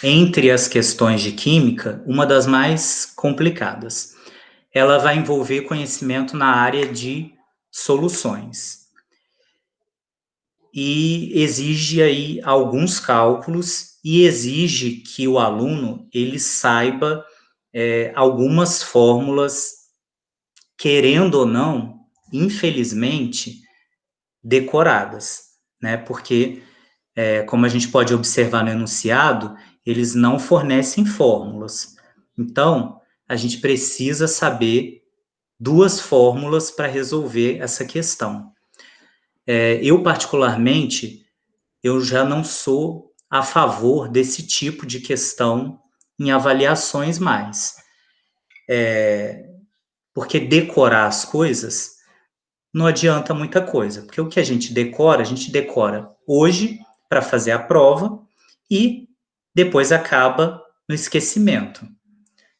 entre as questões de química, uma das mais complicadas. Ela vai envolver conhecimento na área de soluções. E exige aí alguns cálculos e exige que o aluno ele saiba algumas fórmulas, querendo ou não, infelizmente, decoradas, né? Porque, como a gente pode observar no enunciado, eles não fornecem fórmulas. Então, a gente precisa saber 2 fórmulas para resolver essa questão. Eu, particularmente, eu já não sou a favor desse tipo de questão em avaliações mais. Porque decorar as coisas não adianta muita coisa. Porque o que a gente decora hoje para fazer a prova e depois acaba no esquecimento,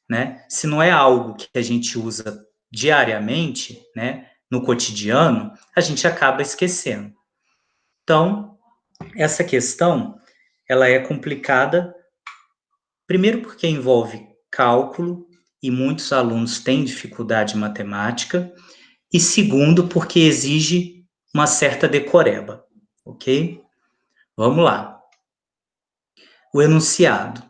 né? Se não é algo que a gente usa diariamente, né, no cotidiano, a gente acaba esquecendo. Então, essa questão, ela é complicada, primeiro porque envolve cálculo e muitos alunos têm dificuldade em matemática, e segundo porque exige uma certa decoreba, ok? Vamos lá. O enunciado.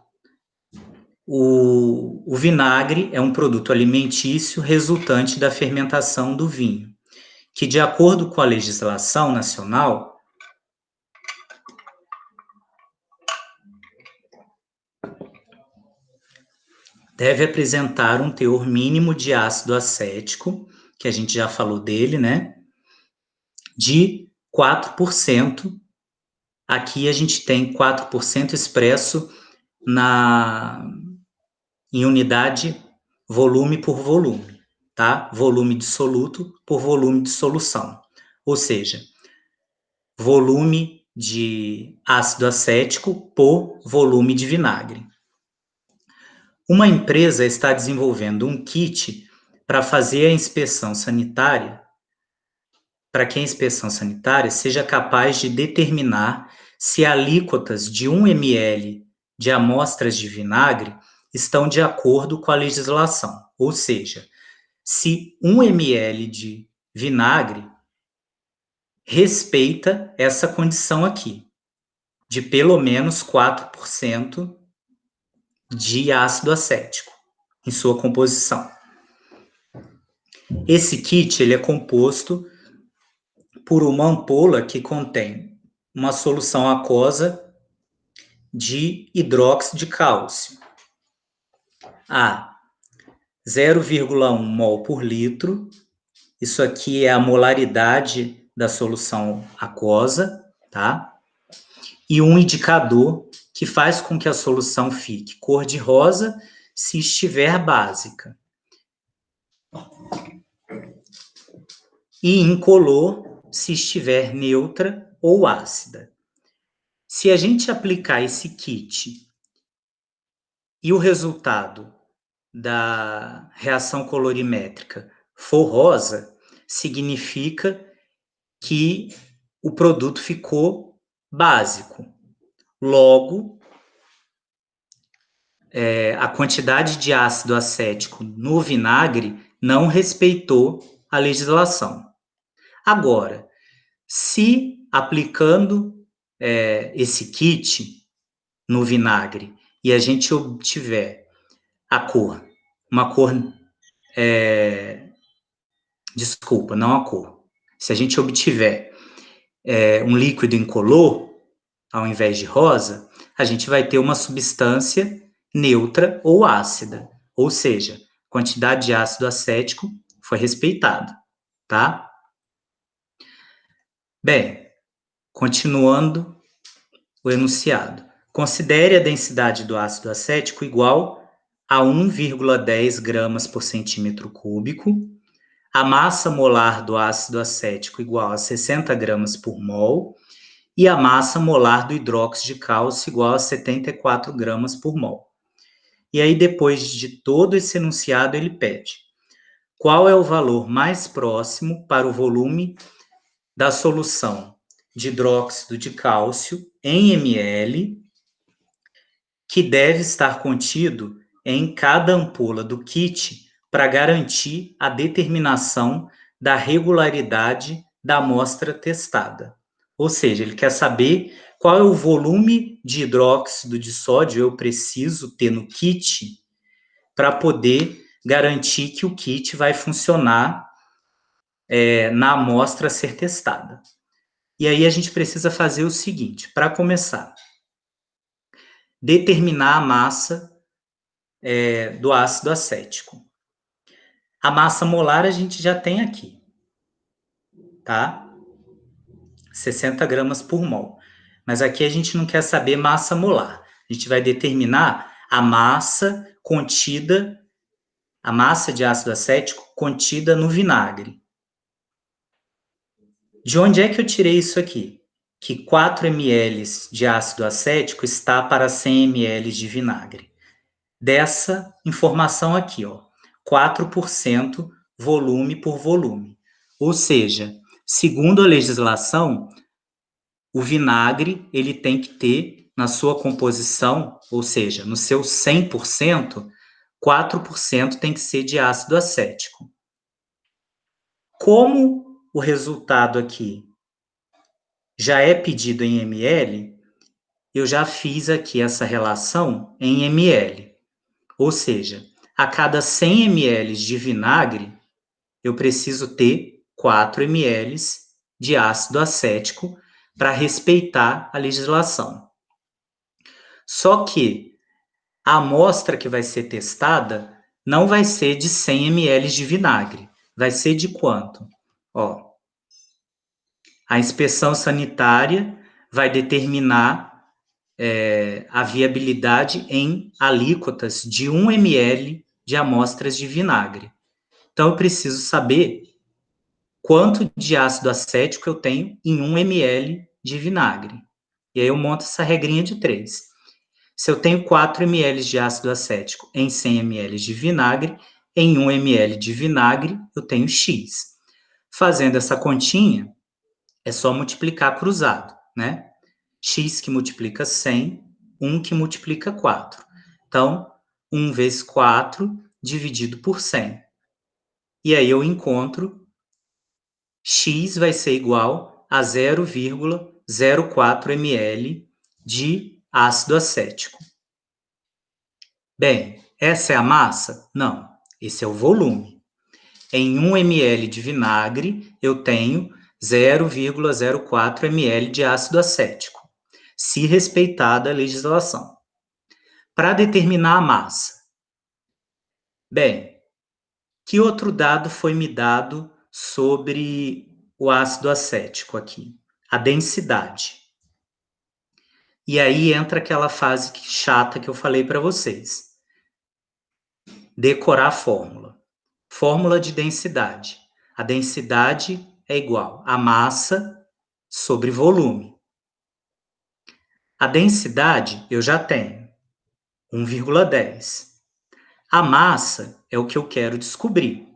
O vinagre é um produto alimentício resultante da fermentação do vinho, que, de acordo com a legislação nacional, deve apresentar um teor mínimo de ácido acético, que a gente já falou dele, né? De 4%. Aqui a gente tem 4% expresso em unidade volume por volume, tá? Volume dissoluto por volume de solução. Ou seja, volume de ácido acético por volume de vinagre. Uma empresa está desenvolvendo um kit para fazer a inspeção sanitária, para que a inspeção sanitária seja capaz de determinar se alíquotas de 1 ml de amostras de vinagre estão de acordo com a legislação. Ou seja, se 1 ml de vinagre respeita essa condição aqui, de pelo menos 4% de ácido acético em sua composição. Esse kit ele é composto por uma ampola que contém uma solução aquosa de hidróxido de cálcio a 0,1 mol por litro. Isso aqui é a molaridade da solução aquosa, tá? E um indicador que faz com que a solução fique cor-de-rosa se estiver básica. E incolor se estiver neutra ou ácida. Se a gente aplicar esse kit e o resultado da reação colorimétrica for rosa, significa que o produto ficou básico. Logo, a quantidade de ácido acético no vinagre não respeitou a legislação. Agora, se aplicando esse kit no vinagre e a gente obtiver uma cor, desculpa, não a cor. Se a gente obtiver um líquido incolor, ao invés de rosa, a gente vai ter uma substância neutra ou ácida, ou seja, a quantidade de ácido acético foi respeitada, tá? Bem, continuando o enunciado. Considere a densidade do ácido acético igual a 1,10 gramas por centímetro cúbico, a massa molar do ácido acético igual a 60 gramas por mol e a massa molar do hidróxido de cálcio igual a 74 gramas por mol. E aí, depois de todo esse enunciado, ele pede: qual é o valor mais próximo para o volume da solução de hidróxido de cálcio em ml que deve estar contido em cada ampola do kit para garantir a determinação da regularidade da amostra testada. Ou seja, ele quer saber qual é o volume de hidróxido de sódio eu preciso ter no kit para poder garantir que o kit vai funcionar na amostra a ser testada. E aí a gente precisa fazer o seguinte, para começar, determinar a massa do ácido acético. A massa molar a gente já tem aqui, tá? 60 gramas por mol. Mas aqui a gente não quer saber massa molar. A gente vai determinar a massa contida, a massa de ácido acético contida no vinagre. De onde é que eu tirei isso aqui? Que 4 ml de ácido acético está para 100 ml de vinagre. Dessa informação aqui, ó, 4% volume por volume. Ou seja, segundo a legislação, o vinagre ele tem que ter na sua composição, ou seja, no seu 100%, 4% tem que ser de ácido acético. Como o resultado aqui já é pedido em ml, eu já fiz aqui essa relação em ml. Ou seja, a cada 100 ml de vinagre, eu preciso ter 4 ml de ácido acético para respeitar a legislação. Só que a amostra que vai ser testada não vai ser de 100 ml de vinagre. Vai ser de quanto? Ó, a inspeção sanitária vai determinar a viabilidade em alíquotas de 1 ml de amostras de vinagre. Então, eu preciso saber quanto de ácido acético eu tenho em 1 ml de vinagre. E aí eu monto essa regrinha de 3. Se eu tenho 4 ml de ácido acético em 100 ml de vinagre, em 1 ml de vinagre eu tenho X. Fazendo essa continha, é só multiplicar cruzado, né? X que multiplica 100, 1 que multiplica 4. Então, 1 vezes 4 dividido por 100. E aí eu encontro X vai ser igual a 0,04 ml de ácido acético. Bem, essa é a massa? Não, esse é o volume. Em 1 ml de vinagre, eu tenho 0,04 ml de ácido acético, se respeitada a legislação. Para determinar a massa. Bem, que outro dado foi me dado sobre o ácido acético aqui? A densidade. E aí entra aquela fase chata que eu falei para vocês. Decorar a fórmula. Fórmula de densidade. A densidade é igual a massa sobre volume. A densidade eu já tenho, 1,10. A massa é o que eu quero descobrir.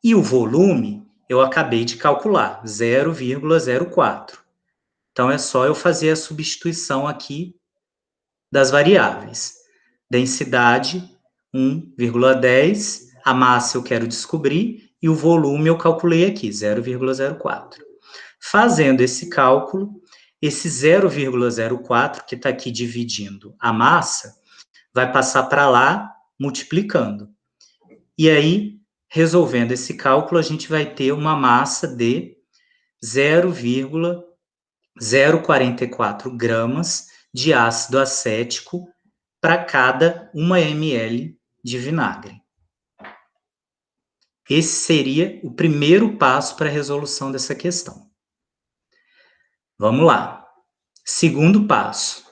E o volume eu acabei de calcular, 0,04. Então, é só eu fazer a substituição aqui das variáveis. Densidade, 1,10. A massa eu quero descobrir e o volume eu calculei aqui, 0,04. Fazendo esse cálculo, esse 0,04 que está aqui dividindo a massa, vai passar para lá multiplicando. E aí, resolvendo esse cálculo, a gente vai ter uma massa de 0,044 gramas de ácido acético para cada 1 ml de vinagre. Esse seria o primeiro passo para a resolução dessa questão. Vamos lá. Segundo passo.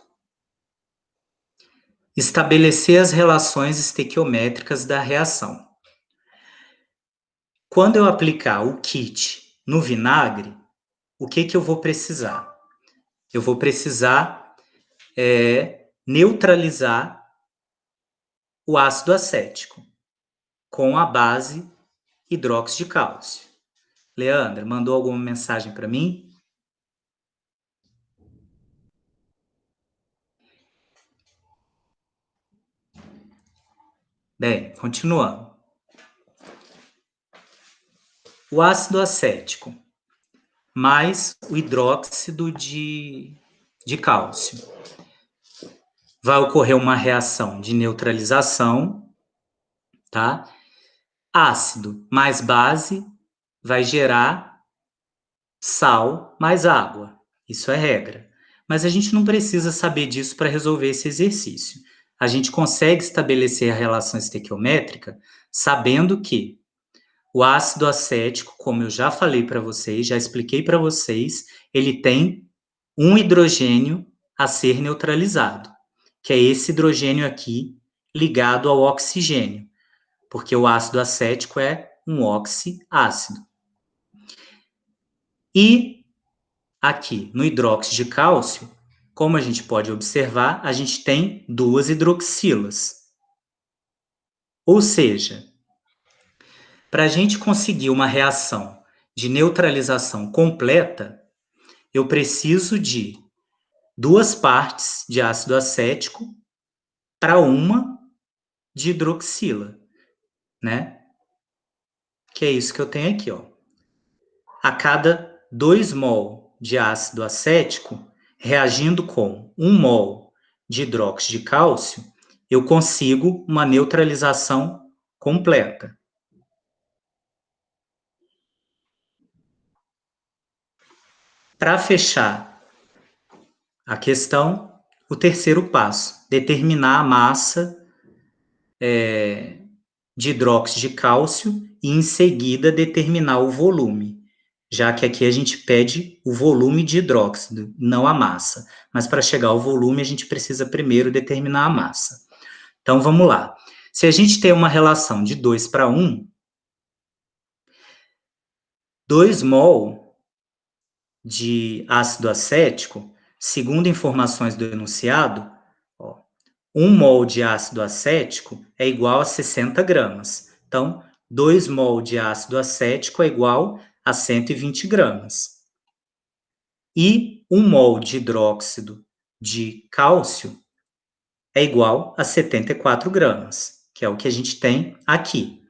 Estabelecer as relações estequiométricas da reação. Quando eu aplicar o kit no vinagre, o que eu vou precisar? Eu vou precisar neutralizar o ácido acético com a base hidróxido de cálcio. Leandra, mandou alguma mensagem para mim? Bem, continuando. O ácido acético mais o hidróxido de cálcio. Vai ocorrer uma reação de neutralização tá? Ácido mais base vai gerar sal mais água. Isso é regra. Mas a gente não precisa saber disso para resolver esse exercício. A gente consegue estabelecer a relação estequiométrica sabendo que o ácido acético, como eu já falei para vocês, já expliquei para vocês, ele tem um hidrogênio a ser neutralizado, que é esse hidrogênio aqui ligado ao oxigênio, porque o ácido acético é um oxiácido. E aqui no hidróxido de cálcio, como a gente pode observar, a gente tem duas hidroxilas. Ou seja, para a gente conseguir uma reação de neutralização completa, eu preciso de duas partes de ácido acético para uma de hidroxila, né? Que é isso que eu tenho aqui, ó. A cada 2 mol de ácido acético, reagindo com 1 mol de hidróxido de cálcio, eu consigo uma neutralização completa. Para fechar a questão, o terceiro passo, determinar a massa de hidróxido de cálcio e, em seguida, determinar o volume, já que aqui a gente pede o volume de hidróxido, não a massa. Mas para chegar ao volume, a gente precisa primeiro determinar a massa. Então, vamos lá. Se a gente tem uma relação de 2 para 1, 2 mol de ácido acético, segundo informações do enunciado, 1 mol de ácido acético é igual a 60 gramas. Então, 2 mol de ácido acético é igual a 120 gramas. E 1 mol de hidróxido de cálcio é igual a 74 gramas, que é o que a gente tem aqui.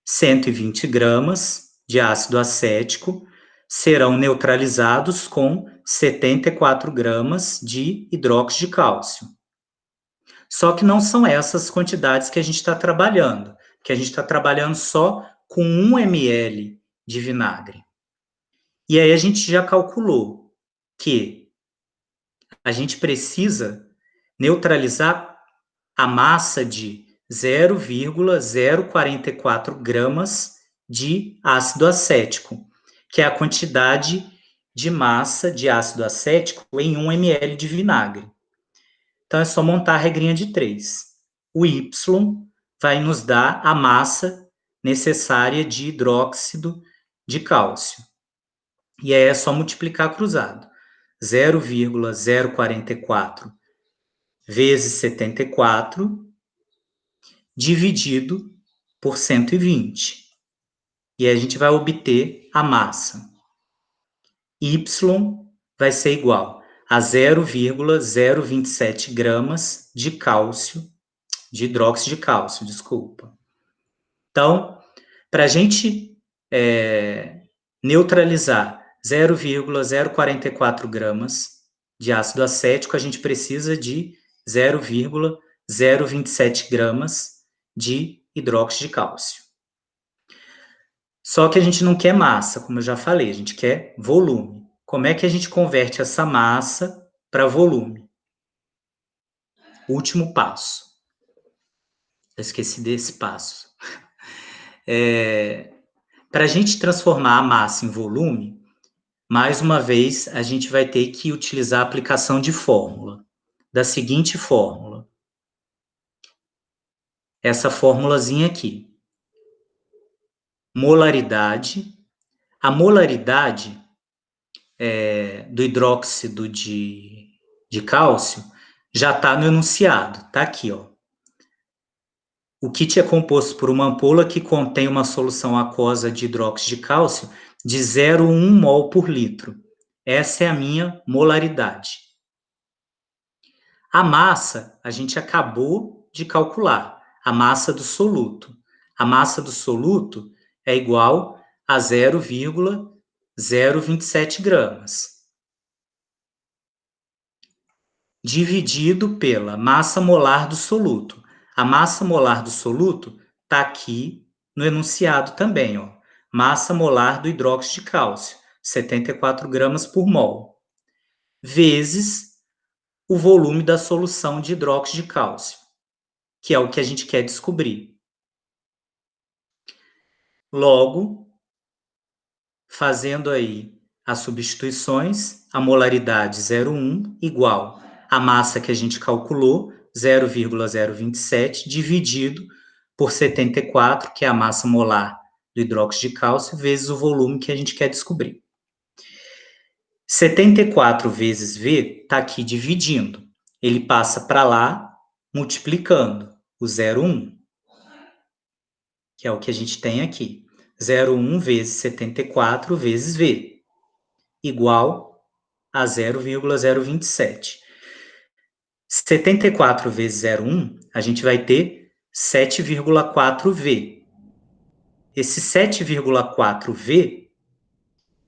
120 gramas de ácido acético serão neutralizados com 74 gramas de hidróxido de cálcio. Só que não são essas quantidades que a gente está trabalhando, que a gente está trabalhando só com 1 ml de vinagre. E aí a gente já calculou que a gente precisa neutralizar a massa de 0,044 gramas de ácido acético, que é a quantidade de massa de ácido acético em 1 ml de vinagre. Então, é só montar a regrinha de 3. O Y vai nos dar a massa necessária de hidróxido de cálcio. E aí é só multiplicar cruzado. 0,044 vezes 74 dividido por 120. E aí a gente vai obter a massa. Y vai ser igual a 0,027 gramas de cálcio, de hidróxido de cálcio, desculpa. Então, para a gente neutralizar 0,044 gramas de ácido acético, a gente precisa de 0,027 gramas de hidróxido de cálcio. Só que a gente não quer massa, como eu já falei, a gente quer volume. Como é que a gente converte essa massa para volume? Último passo. Eu esqueci desse passo. Para a gente transformar a massa em volume, mais uma vez, a gente vai ter que utilizar a aplicação de fórmula. Da seguinte fórmula. Essa formulazinha aqui. Molaridade. A molaridade do hidróxido de cálcio já está no enunciado. Está aqui, ó. O kit é composto por uma ampola que contém uma solução aquosa de hidróxido de cálcio de 0,1 mol por litro. Essa é a minha molaridade. A massa, a gente acabou de calcular. A massa do soluto. A massa do soluto é igual a 0,027 gramas. Dividido pela massa molar do soluto. A massa molar do soluto está aqui no enunciado também, ó. Massa molar do hidróxido de cálcio, 74 gramas por mol, vezes o volume da solução de hidróxido de cálcio, que é o que a gente quer descobrir. Logo, fazendo aí as substituições, a molaridade 0,1 igual a massa que a gente calculou, 0,027, dividido por 74, que é a massa molar do hidróxido de cálcio, vezes o volume que a gente quer descobrir. 74 vezes V está aqui dividindo. Ele passa para lá, multiplicando o 0,1, que é o que a gente tem aqui. 0,1 vezes 74 vezes V, igual a 0,027. 74 vezes 0,1, a gente vai ter 7,4V. Esse 7,4V,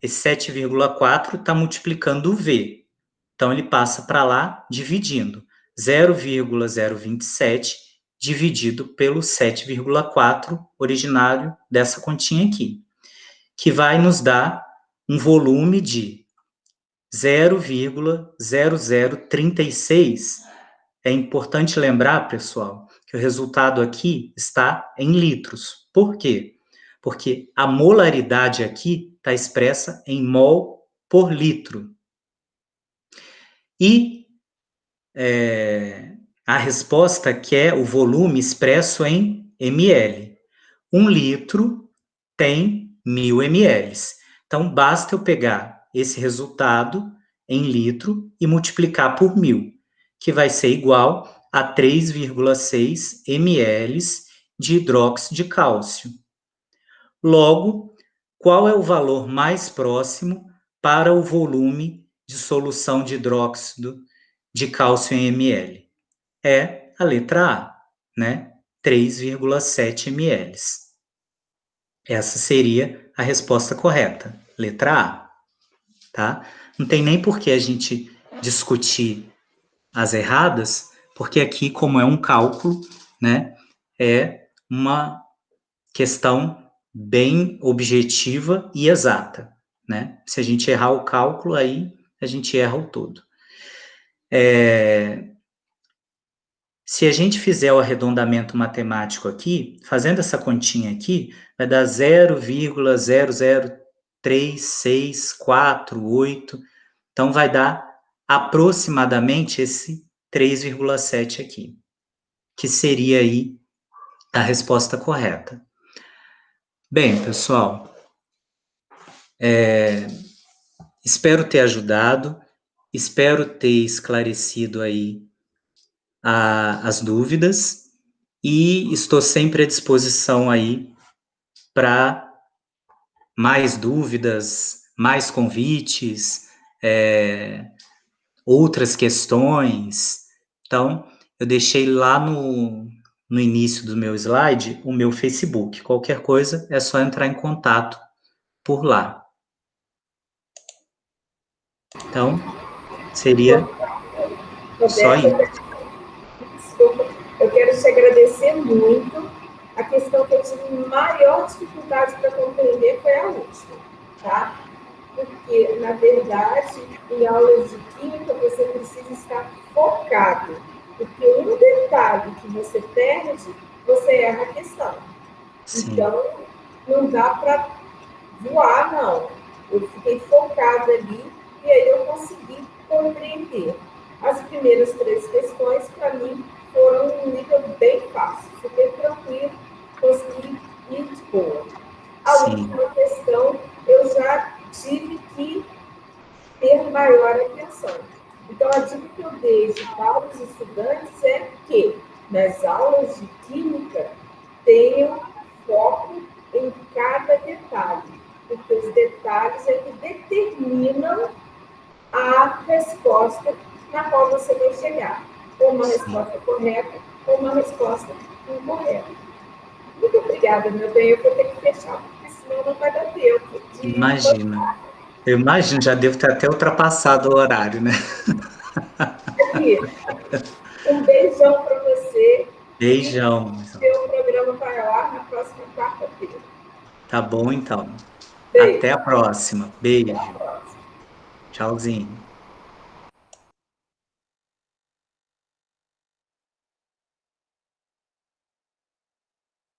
esse 7,4 está multiplicando o V. Então, ele passa para lá dividindo. 0,027 dividido pelo 7,4 originário dessa continha aqui, que vai nos dar um volume de 0,0036. É importante lembrar, pessoal, que o resultado aqui está em litros. Por quê? Porque a molaridade aqui está expressa em mol por litro. E a resposta que é o volume expresso em ml. 1 litro tem 1000 ml. Então, basta eu pegar esse resultado em litro e multiplicar por 1000, que vai ser igual a 3,6 ml de hidróxido de cálcio. Logo, qual é o valor mais próximo para o volume de solução de hidróxido de cálcio em ml? É a letra A, né? 3,7 ml. Essa seria a resposta correta, letra A, tá? Não tem nem por que a gente discutir as erradas, porque aqui, como é um cálculo, né, é uma questão bem objetiva e exata, né? Se a gente errar o cálculo, aí a gente erra o todo. Se a gente fizer o arredondamento matemático aqui, fazendo essa continha aqui, vai dar 0,00364,8. Então, vai dar aproximadamente esse 3,7 aqui, que seria aí a resposta correta. Bem, pessoal, espero ter ajudado, espero ter esclarecido aí as dúvidas e estou sempre à disposição aí para mais dúvidas, mais convites, outras questões. Então, eu deixei lá no início do meu slide o meu Facebook. Qualquer coisa é só entrar em contato por lá. Então, seria só isso. Desculpa, eu quero te agradecer muito. A questão que eu tive maior dificuldade para compreender foi a última, tá? Porque, na verdade, em aulas de química, você precisa estar focado. Porque um detalhe que você perde, você erra a questão. Sim. Então, não dá para voar, não. Eu fiquei focada ali e aí eu consegui compreender. As primeiras 3 questões, para mim, foram um nível bem fácil, super tranquilo, consegui ir de boa. A última questão, eu já tive que ter maior atenção. Então, a dica que eu deixo para os estudantes é que, nas aulas de química, tenham foco em cada detalhe, porque os detalhes é que determinam a resposta na qual você vai chegar. Ou uma resposta correta, ou uma resposta incorreta. Muito obrigada, meu bem. Eu vou ter que fechar, porque senão não vai dar tempo. Imagina. Eu imagino, já devo ter até ultrapassado o horário, né? Aqui, um beijão para você. Beijão. E programa vai ao ar na próxima quarta-feira. Tá bom, então. Beijo. Até a próxima. Até a Beijo. próxima. Tchauzinho.